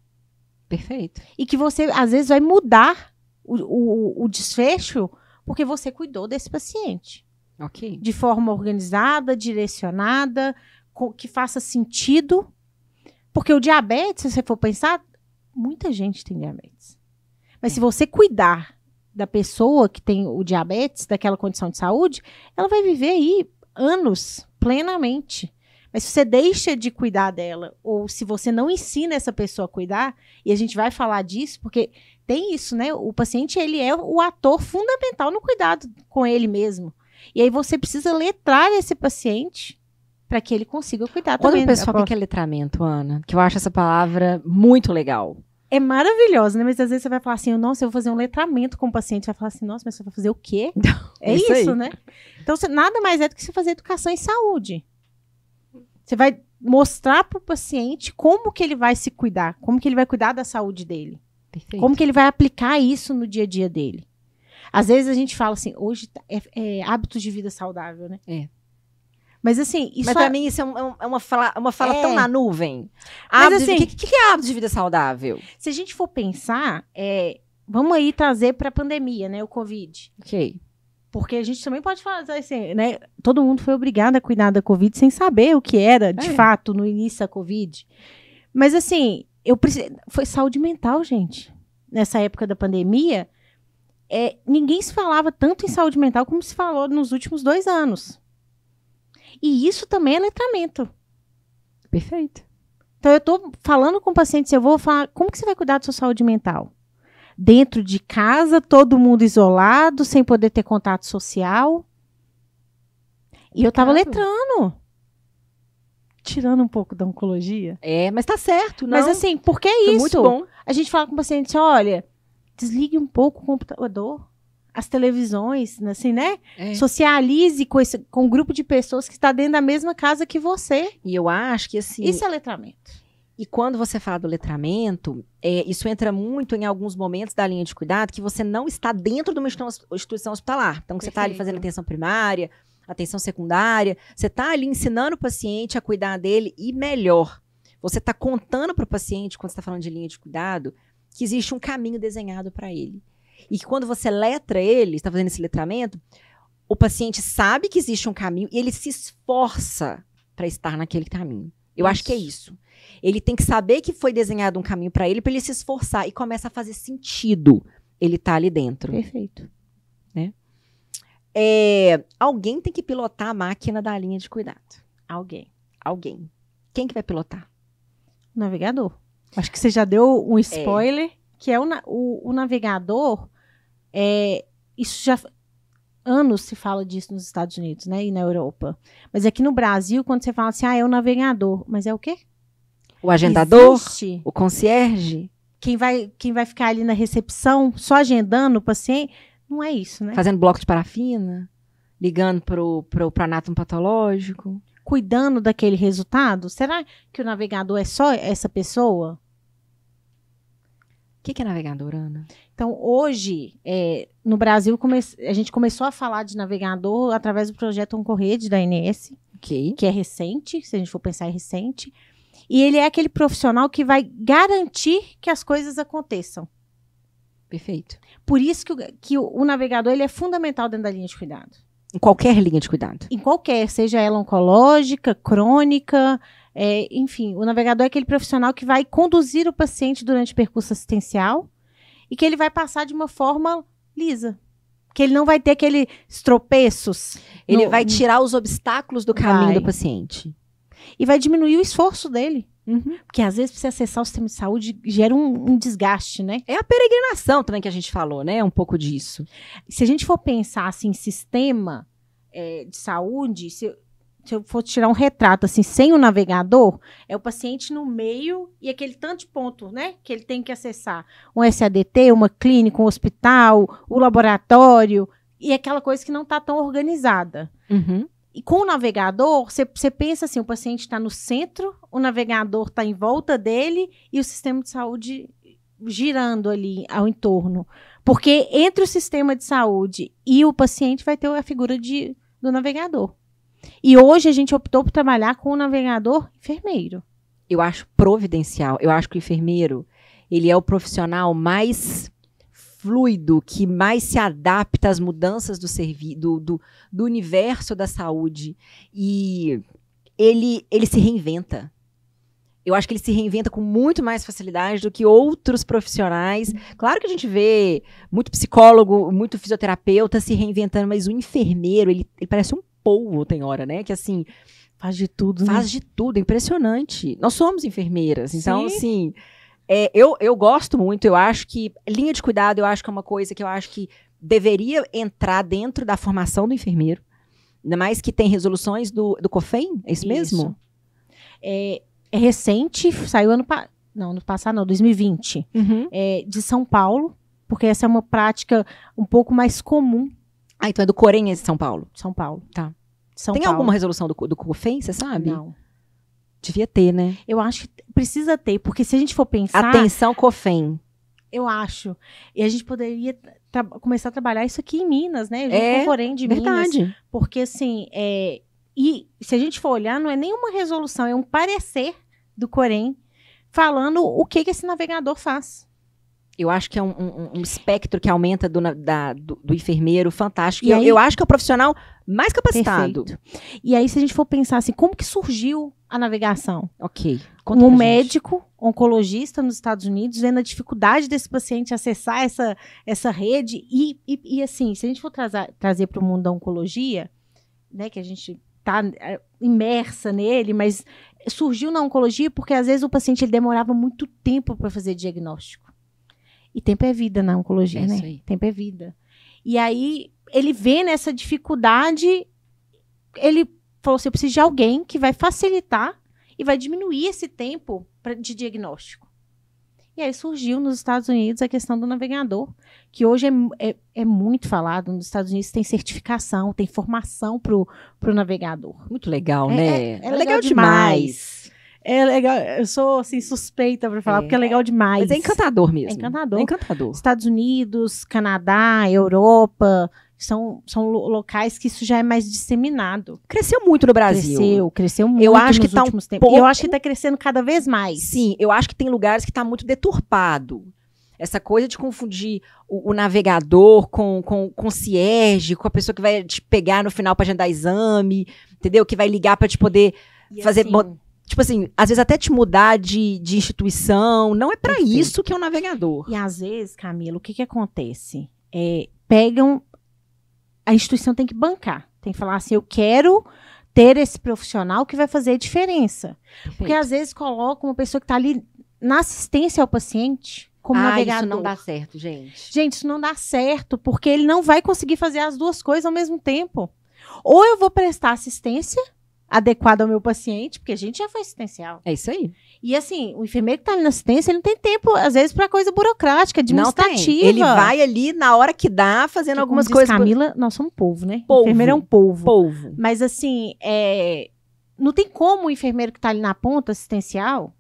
Perfeito. E que você, às vezes, vai mudar o desfecho porque você cuidou desse paciente. Ok. De forma organizada, direcionada, que faça sentido. Porque o diabetes, se você for pensar, muita gente tem diabetes. Mas se você cuidar da pessoa que tem o diabetes, daquela condição de saúde, ela vai viver aí anos, plenamente. Mas se você deixa de cuidar dela, ou se você não ensina essa pessoa a cuidar, e a gente vai falar disso, porque tem isso, né? O paciente, ele é o ator fundamental no cuidado com ele mesmo. E aí você precisa letrar esse paciente para que ele consiga cuidar também. Quando o pessoal quer letramento, Ana, que eu acho essa palavra muito legal. É maravilhosa, né? Mas às vezes você vai falar assim, nossa, eu vou fazer um letramento com o paciente. Você vai falar assim, nossa, mas você vai fazer o quê? É isso, né? Então, nada mais é do que você fazer educação em saúde. Você vai mostrar para o paciente como que ele vai se cuidar, como que ele vai cuidar da saúde dele. Perfeito. Como que ele vai aplicar isso no dia a dia dele. Às vezes a gente fala assim, hoje é hábitos de vida saudável, né? É. Mas assim, isso Mas pra mim isso é uma fala tão na nuvem. Mas assim, o que é hábito de vida saudável? Se a gente for pensar, vamos aí trazer para a pandemia, né? O Covid. Ok. Porque a gente também pode falar assim, né? Todo mundo foi obrigado a cuidar da Covid sem saber o que era, de fato, no início da Covid. Mas assim, foi saúde mental, gente. Nessa época da pandemia, ninguém se falava tanto em saúde mental como se falou nos últimos 2 anos. E isso também é letramento. Perfeito. Então, eu estou falando com o paciente, eu vou falar, como que você vai cuidar da sua saúde mental? Dentro de casa, todo mundo isolado, sem poder ter contato social. E eu estava letrando. Tirando um pouco da oncologia. Mas tá certo, não? Mas assim, por que isso? Muito bom. A gente fala com o paciente, olha, desligue um pouco o computador, as televisões, assim, né? Socialize com um grupo de pessoas que está dentro da mesma casa que você. E eu acho que assim... Isso é letramento. E quando você fala do letramento, isso entra muito em alguns momentos da linha de cuidado que você não está dentro de uma instituição hospitalar. Então, você está ali fazendo atenção primária, atenção secundária, você está ali ensinando o paciente a cuidar dele e melhor. Você está contando para o paciente, quando você está falando de linha de cuidado, que existe um caminho desenhado para ele. E que quando você letra ele, está fazendo esse letramento, o paciente sabe que existe um caminho e ele se esforça para estar naquele caminho. Eu acho que é isso. Ele tem que saber que foi desenhado um caminho para ele se esforçar e começa a fazer sentido ele estar ali dentro. Perfeito. Né? Alguém tem que pilotar a máquina da linha de cuidado. Alguém. Quem que vai pilotar? O navegador. Acho que você já deu um spoiler, que é o navegador. Isso já anos se fala disso nos Estados Unidos, né? E na Europa. Mas aqui no Brasil, quando você fala assim, é o navegador. Mas é o quê? O agendador? Existe. O concierge? Quem vai ficar ali na recepção, só agendando o paciente? Não é isso, né? Fazendo bloco de parafina? Ligando pro anátomo patológico? Cuidando daquele resultado? Será que o navegador é só essa pessoa? O que é navegador, Ana? Então, hoje, no Brasil, a gente começou a falar de navegador através do projeto Oncorrede da ANS, Ok. que é recente, se a gente for pensar é recente. E ele é aquele profissional que vai garantir que as coisas aconteçam. Perfeito. Por isso que o navegador ele é fundamental dentro da linha de cuidado. Em qualquer linha de cuidado. Em qualquer, seja ela oncológica, crônica, enfim, o navegador é aquele profissional que vai conduzir o paciente durante o percurso assistencial e que ele vai passar de uma forma lisa. Que ele não vai ter aqueles tropeços. Ele vai tirar os obstáculos do caminho do paciente. E vai diminuir o esforço dele. Uhum. Porque às vezes, para você acessar o sistema de saúde, gera um desgaste, né? É a peregrinação também que a gente falou, né? Um pouco disso. Se a gente for pensar assim, sistema de saúde, se eu for tirar um retrato assim, sem o navegador, é o paciente no meio e aquele tanto de ponto, né? Que ele tem que acessar. Um SADT, uma clínica, um hospital, o laboratório, e aquela coisa que não está tão organizada. Uhum. E com o navegador, você pensa assim, o paciente está no centro, o navegador está em volta dele e o sistema de saúde girando ali ao entorno. Porque entre o sistema de saúde e o paciente vai ter a figura do navegador. E hoje a gente optou por trabalhar com o navegador enfermeiro. Eu acho providencial. Eu acho que o enfermeiro, ele é o profissional mais fluido, que mais se adapta às mudanças do universo da saúde. E ele se reinventa. Eu acho que ele se reinventa com muito mais facilidade do que outros profissionais. Claro que a gente vê muito psicólogo, muito fisioterapeuta se reinventando, mas o enfermeiro, ele parece um polvo, tem hora, né? Que assim, faz de tudo, faz né? de tudo, é impressionante. Nós somos enfermeiras, então, Sim. assim, eu gosto muito, eu acho que linha de cuidado, eu acho que é uma coisa que eu acho que deveria entrar dentro da formação do enfermeiro, ainda mais que tem resoluções do COFEM, é isso mesmo? É recente, saiu ano passado, 2020, de São Paulo, porque essa é uma prática um pouco mais comum. Ah, então é do Corém esse São Paulo? São Paulo. Tá. Tem alguma resolução do COFEM, você sabe? Não. Devia ter, né? Eu acho que precisa ter, porque se a gente for pensar... Atenção, COFEM. Eu acho. E a gente poderia começar a trabalhar isso aqui em Minas, né? Com o Corém de verdade. Minas. Porque, assim, e se a gente for olhar, não é nenhuma resolução, é um parecer do Corém falando o que esse navegador faz. Eu acho que é um espectro que aumenta do enfermeiro fantástico. E aí, eu acho que é o profissional mais capacitado. Perfeito. E aí, se a gente for pensar assim, como que surgiu a navegação? Ok. Um médico oncologista nos Estados Unidos vendo a dificuldade desse paciente acessar essa rede. E assim, se a gente for trazer para o mundo da oncologia, né, que a gente está imersa nele, mas surgiu na oncologia porque às vezes o paciente ele demorava muito tempo para fazer diagnóstico. E tempo é vida na oncologia, né? Aí. Tempo é vida. E aí, ele vê nessa dificuldade, ele falou assim, eu preciso de alguém que vai facilitar e vai diminuir esse tempo de diagnóstico. E aí surgiu nos Estados Unidos a questão do navegador, que hoje é muito falado. Nos Estados Unidos tem certificação, tem formação pro navegador. Muito legal, né? É legal demais. É legal, eu sou assim, suspeita para falar, porque é legal demais. Mas é encantador mesmo. É encantador. É encantador. Estados Unidos, Canadá, Europa, são locais que isso já é mais disseminado. Cresceu muito no Brasil. Cresceu muito eu acho nos que últimos tempos. E eu acho que está crescendo cada vez mais. Sim, eu acho que tem lugares que está muito deturpado. Essa coisa de confundir o navegador com o concierge, com a pessoa que vai te pegar no final para agendar exame, entendeu? Que vai ligar para te poder fazer... Assim, tipo assim, às vezes até te mudar de instituição. Não é para isso que é um navegador. E às vezes, Camila, o que acontece? Pegam... A instituição tem que bancar. Tem que falar assim, eu quero ter esse profissional que vai fazer a diferença. Perfeito. Porque às vezes coloca uma pessoa que está ali na assistência ao paciente como navegador. Isso não dá certo, gente. Gente, isso não dá certo, porque ele não vai conseguir fazer as duas coisas ao mesmo tempo. Ou eu vou prestar assistência adequada ao meu paciente, porque a gente já foi assistencial. É isso aí. E assim, o enfermeiro que tá ali na assistência, ele não tem tempo, às vezes, pra coisa burocrática, administrativa. Não tem. Ele vai ali na hora que dá, fazendo Porque, algumas como diz coisas. Camila, nós somos povo, né? Polvo. O enfermeiro é um polvo. Polvo. Mas assim, não tem como o enfermeiro que tá ali na ponta assistencial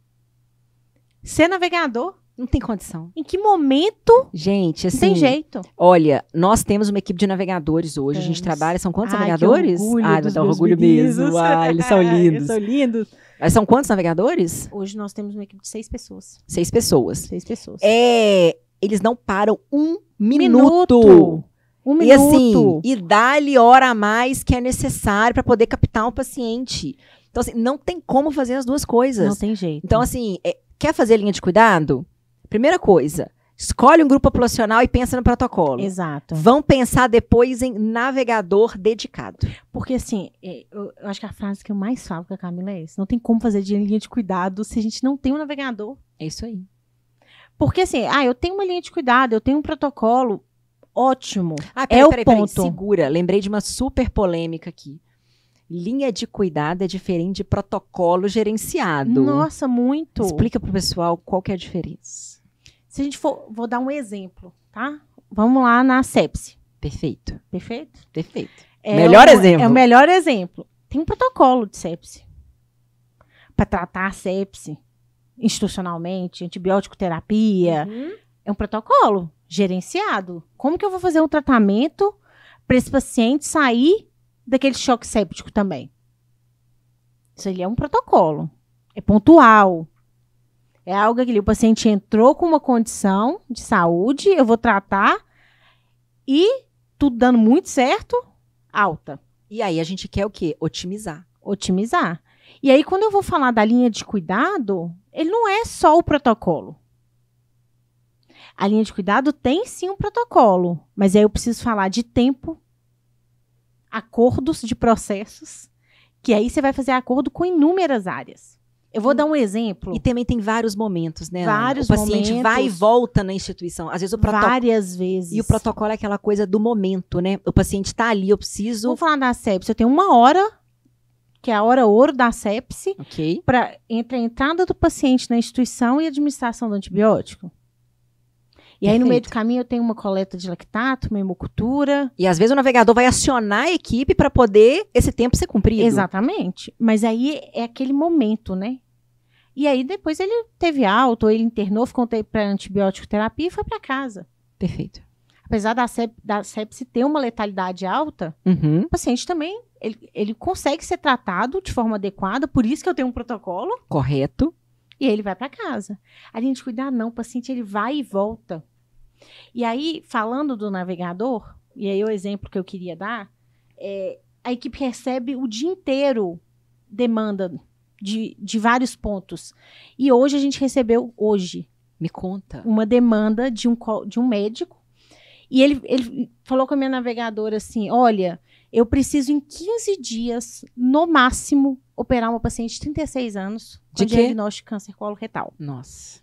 ser navegador. Não tem condição. Em que momento? Gente, assim. Não tem jeito. Olha, nós temos uma equipe de navegadores hoje. A gente trabalha. São quantos navegadores? Que orgulho Ai, dos dá meus orgulho meninos. mesmo. Ai, eles são lindos. Eles são lindos. Mas são quantos navegadores? Hoje nós temos uma equipe de 6 pessoas. 6 pessoas. 6 pessoas. Eles não param um minuto. Um E minuto. assim, e dá-lhe hora a mais que é necessário para poder captar um paciente. Então, assim, não tem como fazer as duas coisas. Não tem jeito. Então, assim, quer fazer linha de cuidado? Primeira coisa, escolhe um grupo populacional e pensa no protocolo. Exato. Vão pensar depois em navegador dedicado. Porque, assim, eu acho que a frase que eu mais falo com a Camila é essa. Não tem como fazer de linha de cuidado se a gente não tem um navegador. É isso aí. Porque, assim, eu tenho uma linha de cuidado, eu tenho um protocolo ótimo. Peraí, ponto. segura. Lembrei de uma super polêmica aqui. Linha de cuidado é diferente de protocolo gerenciado. Nossa, muito. Explica pro pessoal qual que é a diferença. Se a gente for, vou dar um exemplo, tá? Vamos lá na sepse. Perfeito. Perfeito? Perfeito. Melhor exemplo. É o melhor exemplo. Tem um protocolo de sepse. Para tratar a sepse institucionalmente, antibiótico terapia. É um protocolo gerenciado. Como que eu vou fazer um tratamento para esse paciente sair daquele choque séptico também? Isso ali é um protocolo. É pontual. É algo que o paciente entrou com uma condição de saúde, eu vou tratar e tudo dando muito certo, alta. E aí a gente quer o quê? Otimizar. Otimizar. E aí, quando eu vou falar da linha de cuidado, ele não é só o protocolo. A linha de cuidado tem sim um protocolo, mas aí eu preciso falar de tempo, acordos de processos, que aí você vai fazer acordo com inúmeras áreas. Eu vou dar um exemplo. E também tem vários momentos, né, Ana? Vários O paciente momentos. vai e volta na instituição. Às vezes o protocolo... Várias vezes. E o protocolo é aquela coisa do momento, né? O paciente está ali, eu preciso... Vamos falar da sepse. Eu tenho 1 hora, que é a hora ouro da sepse, Ok. entre a entrada do paciente na instituição e a administração do antibiótico. E aí, no meio do caminho, eu tenho uma coleta de lactato, uma hemocultura. E às vezes o navegador vai acionar a equipe para poder esse tempo ser cumprido. Exatamente. Mas aí é aquele momento, né? E aí, depois ele teve alta, ou ele internou, ficou para antibiótico terapia e foi para casa. Perfeito. Apesar da sepse ter uma letalidade alta, Uhum. o paciente também, ele consegue ser tratado de forma adequada, por isso que eu tenho um protocolo, Correto. e aí ele vai para casa. A gente cuidar não, o paciente ele vai e volta. E aí, falando do navegador, e aí o exemplo que eu queria dar, a equipe recebe o dia inteiro demanda de vários pontos. E hoje a gente recebeu, Me conta. uma demanda de um médico, e ele falou com a minha navegadora assim, olha, eu preciso em 15 dias, no máximo, operar uma paciente de 36 anos com De quê? diagnóstico de câncer coloretal. Nossa.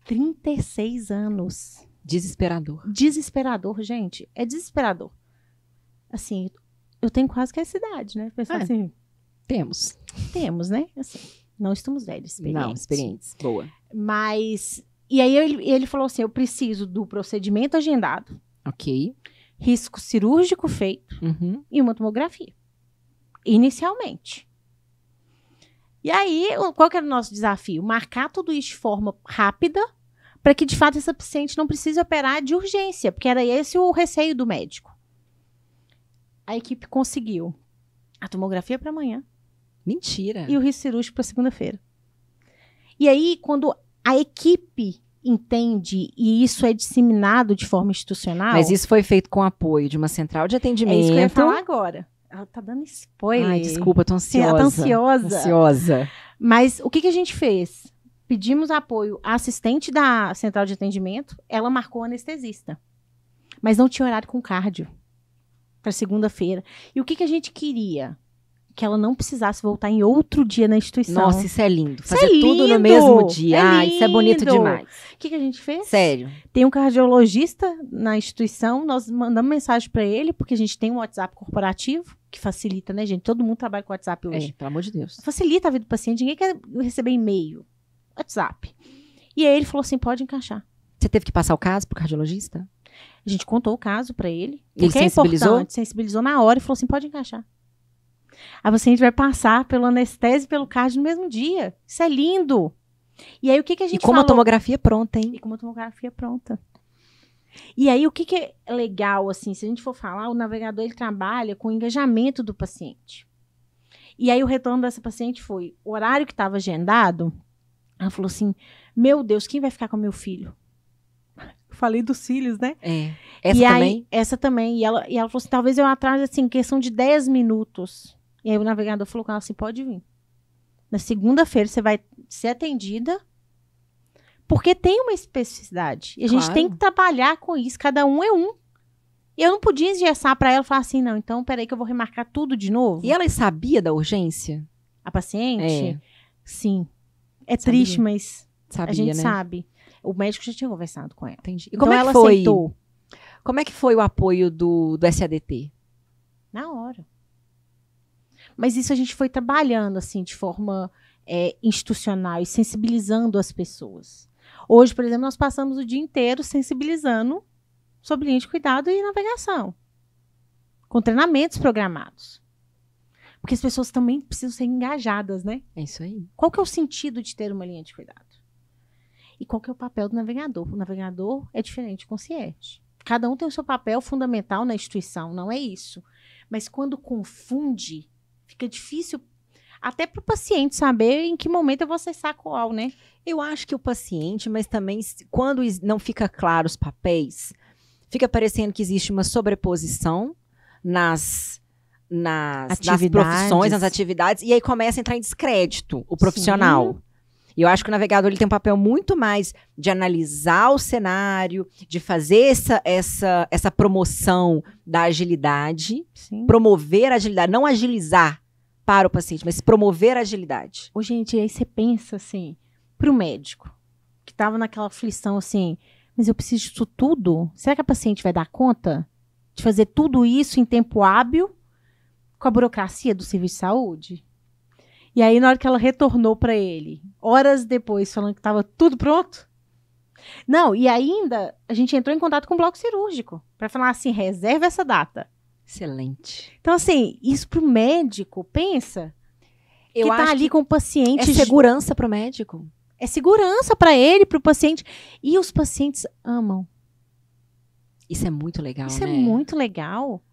36 anos. Desesperador. Desesperador, gente. É desesperador. Assim, eu tenho quase que essa idade, né? Pensar assim, Temos. temos, né? Assim, não estamos velhos, experientes. Não, experientes. Boa. Mas, e aí ele falou assim, eu preciso do procedimento agendado, Ok. risco cirúrgico feito Uhum. e uma tomografia. Inicialmente. E aí, qual que era o nosso desafio? Marcar tudo isso de forma rápida para que, de fato, essa paciente não precise operar de urgência, porque era esse o receio do médico. A equipe conseguiu a tomografia para amanhã Mentira. e o risco cirúrgico para segunda-feira. E aí, quando a equipe entende e isso é disseminado de forma institucional... Mas isso foi feito com apoio de uma central de atendimento. É isso que eu ia falar agora. Ela tá dando spoiler. Ai, desculpa, tô Sim, ansiosa. ela tá ansiosa. Ansiosa. Mas o que a gente fez? Pedimos apoio à assistente da central de atendimento, ela marcou anestesista. Mas não tinha horário com cardio para segunda-feira. E o que a gente queria? que ela não precisasse voltar em outro dia na instituição. Nossa, isso é lindo. Fazer tudo no mesmo dia. Isso é bonito demais. O que a gente fez? Sério. Tem um cardiologista na instituição, nós mandamos mensagem para ele, porque a gente tem um WhatsApp corporativo, que facilita, né, gente? Todo mundo trabalha com WhatsApp hoje. Pelo amor de Deus. Facilita a vida do paciente, ninguém quer receber e-mail. WhatsApp. E aí ele falou assim, pode encaixar. Você teve que passar o caso pro cardiologista? A gente contou o caso para ele. Ele sensibilizou? Sensibilizou na hora e falou assim, pode encaixar. A paciente vai passar pelo anestésio e pelo cardio no mesmo dia. Isso é lindo. E aí o que a gente falou? E com uma tomografia pronta, hein? E com uma tomografia pronta. E aí o que é legal, assim, se a gente for falar, o navegador ele trabalha com o engajamento do paciente. E aí o retorno dessa paciente foi, o horário que estava agendado, ela falou assim, meu Deus, quem vai ficar com meu filho? Eu falei dos filhos, né? Essa e também? Aí, essa também. E ela falou assim, talvez eu atrase, assim, questão de 10 minutos. E aí o navegador falou com ela assim, pode vir. Na segunda-feira você vai ser atendida, porque tem uma especificidade. E a gente tem que trabalhar com isso, cada um é um. E eu não podia engessar para ela e falar assim, não, então peraí que eu vou remarcar tudo de novo. E ela sabia da urgência? A paciente? Sim. É Sabia. Triste, mas Sabia, a gente né? sabe. O médico já tinha conversado com ela. Entendi. E Então como é ela que foi? aceitou. Como é que foi o apoio do SADT? Na hora. Mas isso a gente foi trabalhando, assim, de forma institucional e sensibilizando as pessoas. Hoje, por exemplo, nós passamos o dia inteiro sensibilizando sobre linha de cuidado e navegação. Com treinamentos programados. Porque as pessoas também precisam ser engajadas, né? É isso aí. Qual que é o sentido de ter uma linha de cuidado? E qual que é o papel do navegador? O navegador é diferente do concierge. Cada um tem o seu papel fundamental na instituição, não é isso. Mas quando confunde, fica difícil até para o paciente saber em que momento eu vou acessar qual, né? Eu acho que o paciente, mas também quando não fica claro os papéis, fica parecendo que existe uma sobreposição nas profissões, nas atividades, e aí começa a entrar em descrédito o profissional. Sim. E eu acho que o navegador ele tem um papel muito mais de analisar o cenário, de fazer essa promoção da agilidade, Sim. promover a agilidade, não agilizar para o paciente, mas promover a agilidade. Ô, gente, aí você pensa assim, para o médico, que estava naquela aflição assim, mas eu preciso disso tudo? Será que a paciente vai dar conta de fazer tudo isso em tempo hábil com a burocracia do serviço de saúde? E aí, na hora que ela retornou para ele, horas depois, falando que estava tudo pronto. Não, e ainda a gente entrou em contato com o bloco cirúrgico para falar assim, reserva essa data. Excelente. Então, assim, isso pro médico, pensa, eu que acho tá ali que com o paciente. É segurança pro médico. É segurança para ele, pro paciente. E os pacientes amam. Isso é muito legal, Isso né? é muito legal.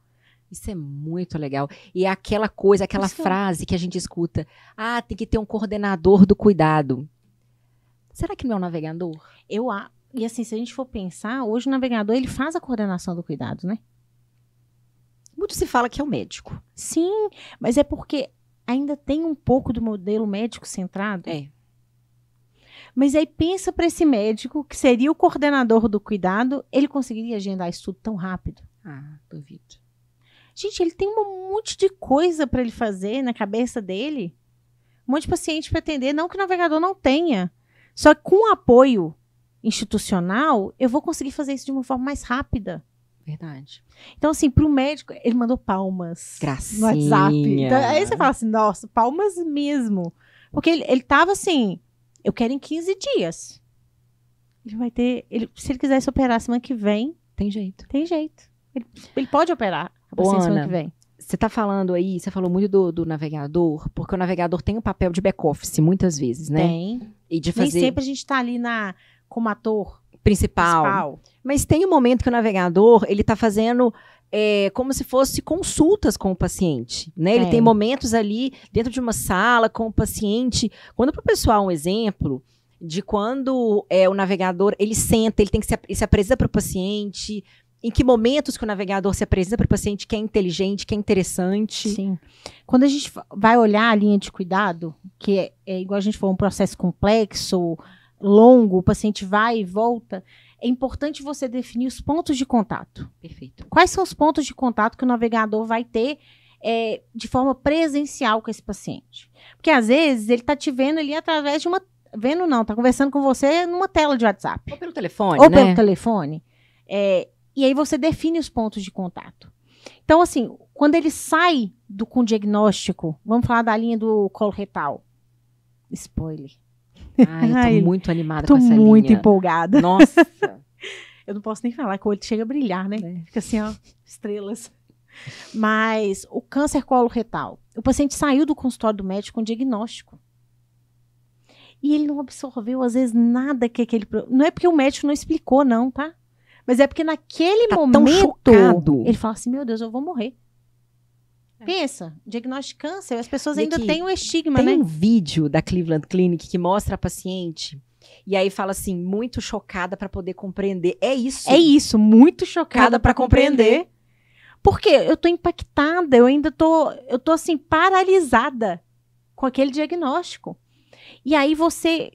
Isso é muito legal. E é aquela coisa, aquela frase que a gente escuta. Ah, tem que ter um coordenador do cuidado. Será que não é um navegador? E assim, se a gente for pensar, hoje o navegador, ele faz a coordenação do cuidado, né? Muito se fala que é o médico. Sim, mas é porque ainda tem um pouco do modelo médico centrado. É. Mas aí pensa para esse médico, que seria o coordenador do cuidado, ele conseguiria agendar isso tudo tão rápido? Ah, duvido. Gente, ele tem um monte de coisa para ele fazer na cabeça dele. Um monte de paciente para atender. Não que o navegador não tenha. Só que com apoio institucional, eu vou conseguir fazer isso de uma forma mais rápida. Verdade. Então, assim, pro médico, ele mandou palmas. Gracinha. No WhatsApp. Então, aí você fala assim, nossa, palmas mesmo. Porque ele tava assim, eu quero em 15 dias. Ele vai ter... se ele quiser se operar semana que vem... Tem jeito. Tem jeito. Ele pode operar a paciente semana que vem. Você tá falando aí, você falou muito do navegador, porque o navegador tem um papel de back-office, muitas vezes, né? Tem. E de fazer... Nem sempre a gente tá ali como ator principal. Mas tem um momento que o navegador, ele tá fazendo como se fosse consultas com o paciente, né? Ele tem momentos ali dentro de uma sala com o paciente. Quando para o pessoal um exemplo de quando o navegador, ele senta, ele tem que se apresenta para o paciente, em que momentos que o navegador se apresenta para o paciente que é inteligente, que é interessante. Sim. Quando a gente vai olhar a linha de cuidado, que é igual a gente falou, um processo complexo, longo, o paciente vai e volta, é importante você definir os pontos de contato. Perfeito. Quais são os pontos de contato que o navegador vai ter de forma presencial com esse paciente. Porque, às vezes, ele está te vendo ali através de uma... Vendo não, está conversando com você numa tela de WhatsApp. Ou pelo telefone, Ou né? pelo telefone. E aí você define os pontos de contato. Então, assim, quando ele sai com diagnóstico, vamos falar da linha do colo retal. Spoiler. Ai, eu tô muito animada com essa linha. Tô muito empolgada. Nossa. Eu não posso nem falar que o olho chega a brilhar, né? Fica assim, ó, estrelas. Mas o câncer coloretal, o paciente saiu do consultório do médico com diagnóstico. E ele não absorveu, às vezes, nada que aquele... Não é porque o médico não explicou, não, tá? Mas é porque naquele momento... Tão chocado. Ele fala assim, meu Deus, eu vou morrer. Pensa, diagnóstico de câncer, as pessoas ainda têm um estigma, né? Tem um vídeo da Cleveland Clinic que mostra a paciente e aí fala assim, muito chocada para poder compreender. É isso. É isso, muito chocada para compreender. Porque eu tô impactada, eu tô assim, paralisada com aquele diagnóstico. E aí você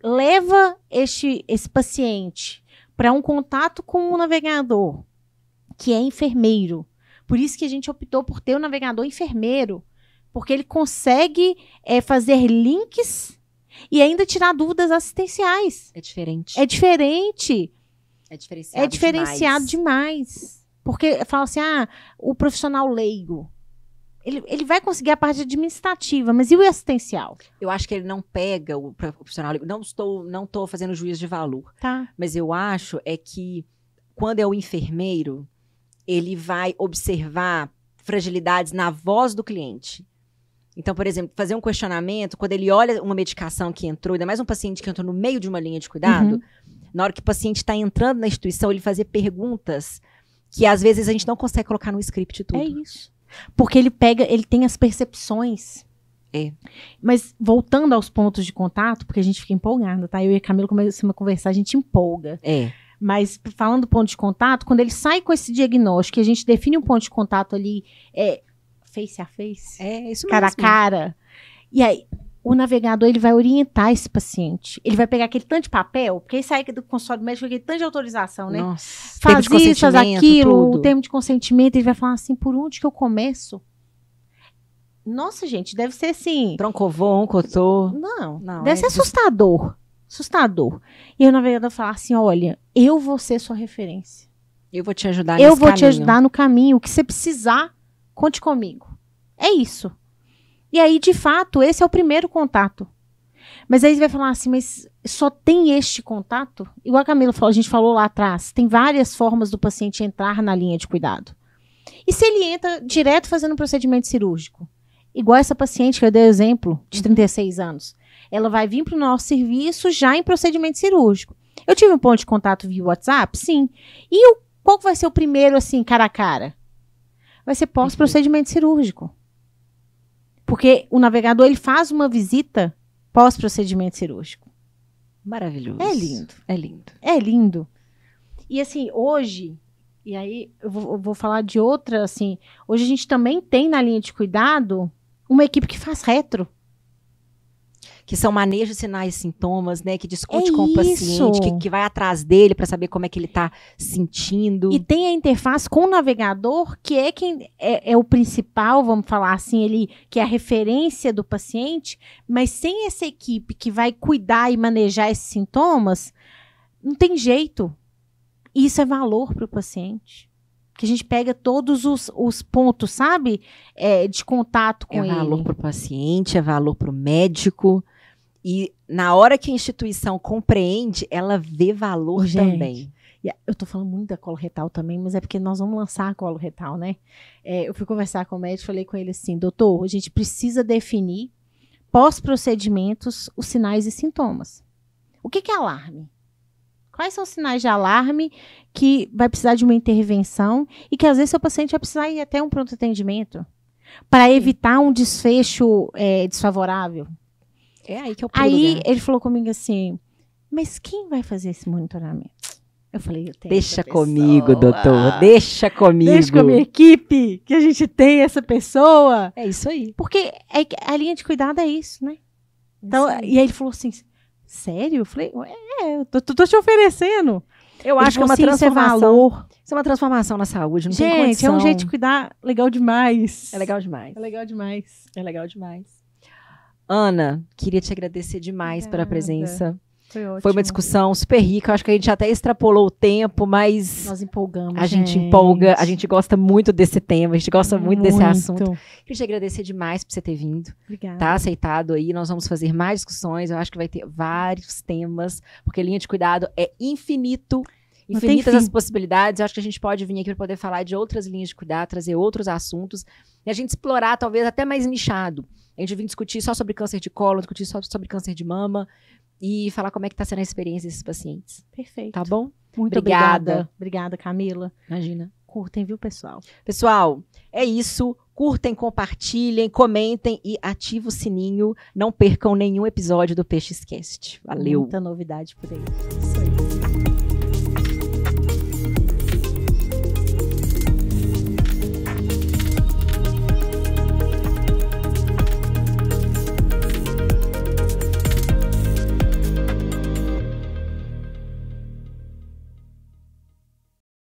leva esse paciente para um contato com um navegador, que é enfermeiro. Por isso que a gente optou por ter um navegador enfermeiro, porque ele consegue fazer links e ainda tirar dúvidas assistenciais. É diferente. É diferente. É diferenciado, É diferenciado demais. Porque fala assim, o profissional leigo, ele vai conseguir a parte administrativa, mas e o assistencial? Eu acho que ele não pega o profissional. Não estou fazendo juízo de valor. Tá. Mas eu acho que quando é o enfermeiro, ele vai observar fragilidades na voz do cliente. Então, por exemplo, fazer um questionamento, quando ele olha uma medicação que entrou, ainda mais um paciente que entrou no meio de uma linha de cuidado, na hora que o paciente está entrando na instituição, ele fazer perguntas que às vezes a gente não consegue colocar no script tudo. É isso. Porque ele tem as percepções. Mas voltando aos pontos de contato, porque a gente fica empolgado, tá? Eu e a Camila começamos a conversar, a gente empolga. Mas falando do ponto de contato, quando ele sai com esse diagnóstico, a gente define um ponto de contato ali, face a face, isso cara mesmo. a cara. E aí, o navegador ele vai orientar esse paciente. Ele vai pegar aquele tanto de papel, porque ele sai do consultório médico com aquele tanto de autorização, né? Nossa, Faz isso, faz aquilo, tudo. o termo de consentimento, ele vai falar assim, por onde que eu começo? Nossa, gente, deve ser assim... Broncovon, cotô. Não, deve ser assustador. Assustador. E aí o navegador fala assim, olha, eu vou ser sua referência. Eu vou te ajudar Eu vou te ajudar no caminho. O que você precisar, conte comigo. É isso. E aí, de fato, esse é o primeiro contato. Mas aí você vai falar assim, mas só tem este contato? Igual a Camila falou, a gente falou lá atrás, tem várias formas do paciente entrar na linha de cuidado. E se ele entra direto fazendo um procedimento cirúrgico? Igual essa paciente que eu dei o exemplo, de 36 anos. Ela vai vir para o nosso serviço já em procedimento cirúrgico. Eu tive um ponto de contato via WhatsApp? Sim. E qual vai ser o primeiro, assim, cara a cara? Vai ser pós-procedimento cirúrgico. Porque o navegador, ele faz uma visita pós-procedimento cirúrgico. Maravilhoso. É lindo. É lindo. É lindo. E assim, hoje, e aí eu vou falar de outra, assim, hoje a gente também tem na linha de cuidado uma equipe que faz retro. Que são manejo de sinais e sintomas, né? Que discute com o isso. paciente, que vai atrás dele para saber como é que ele está sentindo. E tem a interface com o navegador, que é quem é o principal, vamos falar assim, ele, que é a referência do paciente, mas sem essa equipe que vai cuidar e manejar esses sintomas, não tem jeito. E isso é valor para o paciente. Que a gente pega todos os pontos, sabe? De contato com ele. É valor para o paciente, é valor para o médico. E na hora que a instituição compreende, ela vê valor também. Eu tô falando muito da coloretal também, mas é porque nós vamos lançar a coloretal, né? Eu fui conversar com o médico, falei com ele assim, doutor, a gente precisa definir pós-procedimentos os sinais e sintomas. O que é alarme? Quais são os sinais de alarme que vai precisar de uma intervenção e que às vezes seu paciente vai precisar ir até um pronto atendimento para evitar um desfecho desfavorável? É aí que eu pulo. Aí ele falou comigo assim, mas quem vai fazer esse monitoramento? Eu falei, eu tenho Deixa essa pessoa. Comigo, doutor. Deixa comigo. Deixa com a minha equipe, que a gente tem essa pessoa. É isso aí. Porque a linha de cuidado é isso, né? Então, e aí ele falou assim, sério? Eu falei, eu tô te oferecendo. Eu acho que é uma Isso é transformação. valor. Isso é uma transformação na saúde, não tem Gente, condição. é um jeito de cuidar legal demais. É legal demais. É legal demais. É legal demais. Ana, queria te agradecer demais pela Obrigada. presença. Foi ótimo. Foi uma discussão super rica. Eu acho que a gente até extrapolou o tempo, mas Nós empolgamos, a gente empolga, a gente gosta muito desse tema, a gente gosta muito desse assunto. Queria te agradecer demais por você ter vindo, Obrigada. tá aceitado aí. Nós vamos fazer mais discussões. Eu acho que vai ter vários temas, porque linha de cuidado é infinito. Não tem Infinitas fim. as possibilidades. Eu acho que a gente pode vir aqui para poder falar de outras linhas de cuidado, trazer outros assuntos e a gente explorar, talvez até mais nichado. A gente vir discutir só sobre câncer de colo, discutir só sobre câncer de mama e falar como é que está sendo a experiência desses pacientes. Perfeito. Tá bom? Muito Obrigada. obrigada. Obrigada, Camila. Imagina. Curtem, viu, pessoal? Pessoal, é isso. Curtem, compartilhem, comentem e ativem o sininho. Não percam nenhum episódio do PXCast. Valeu. Muita novidade por aí.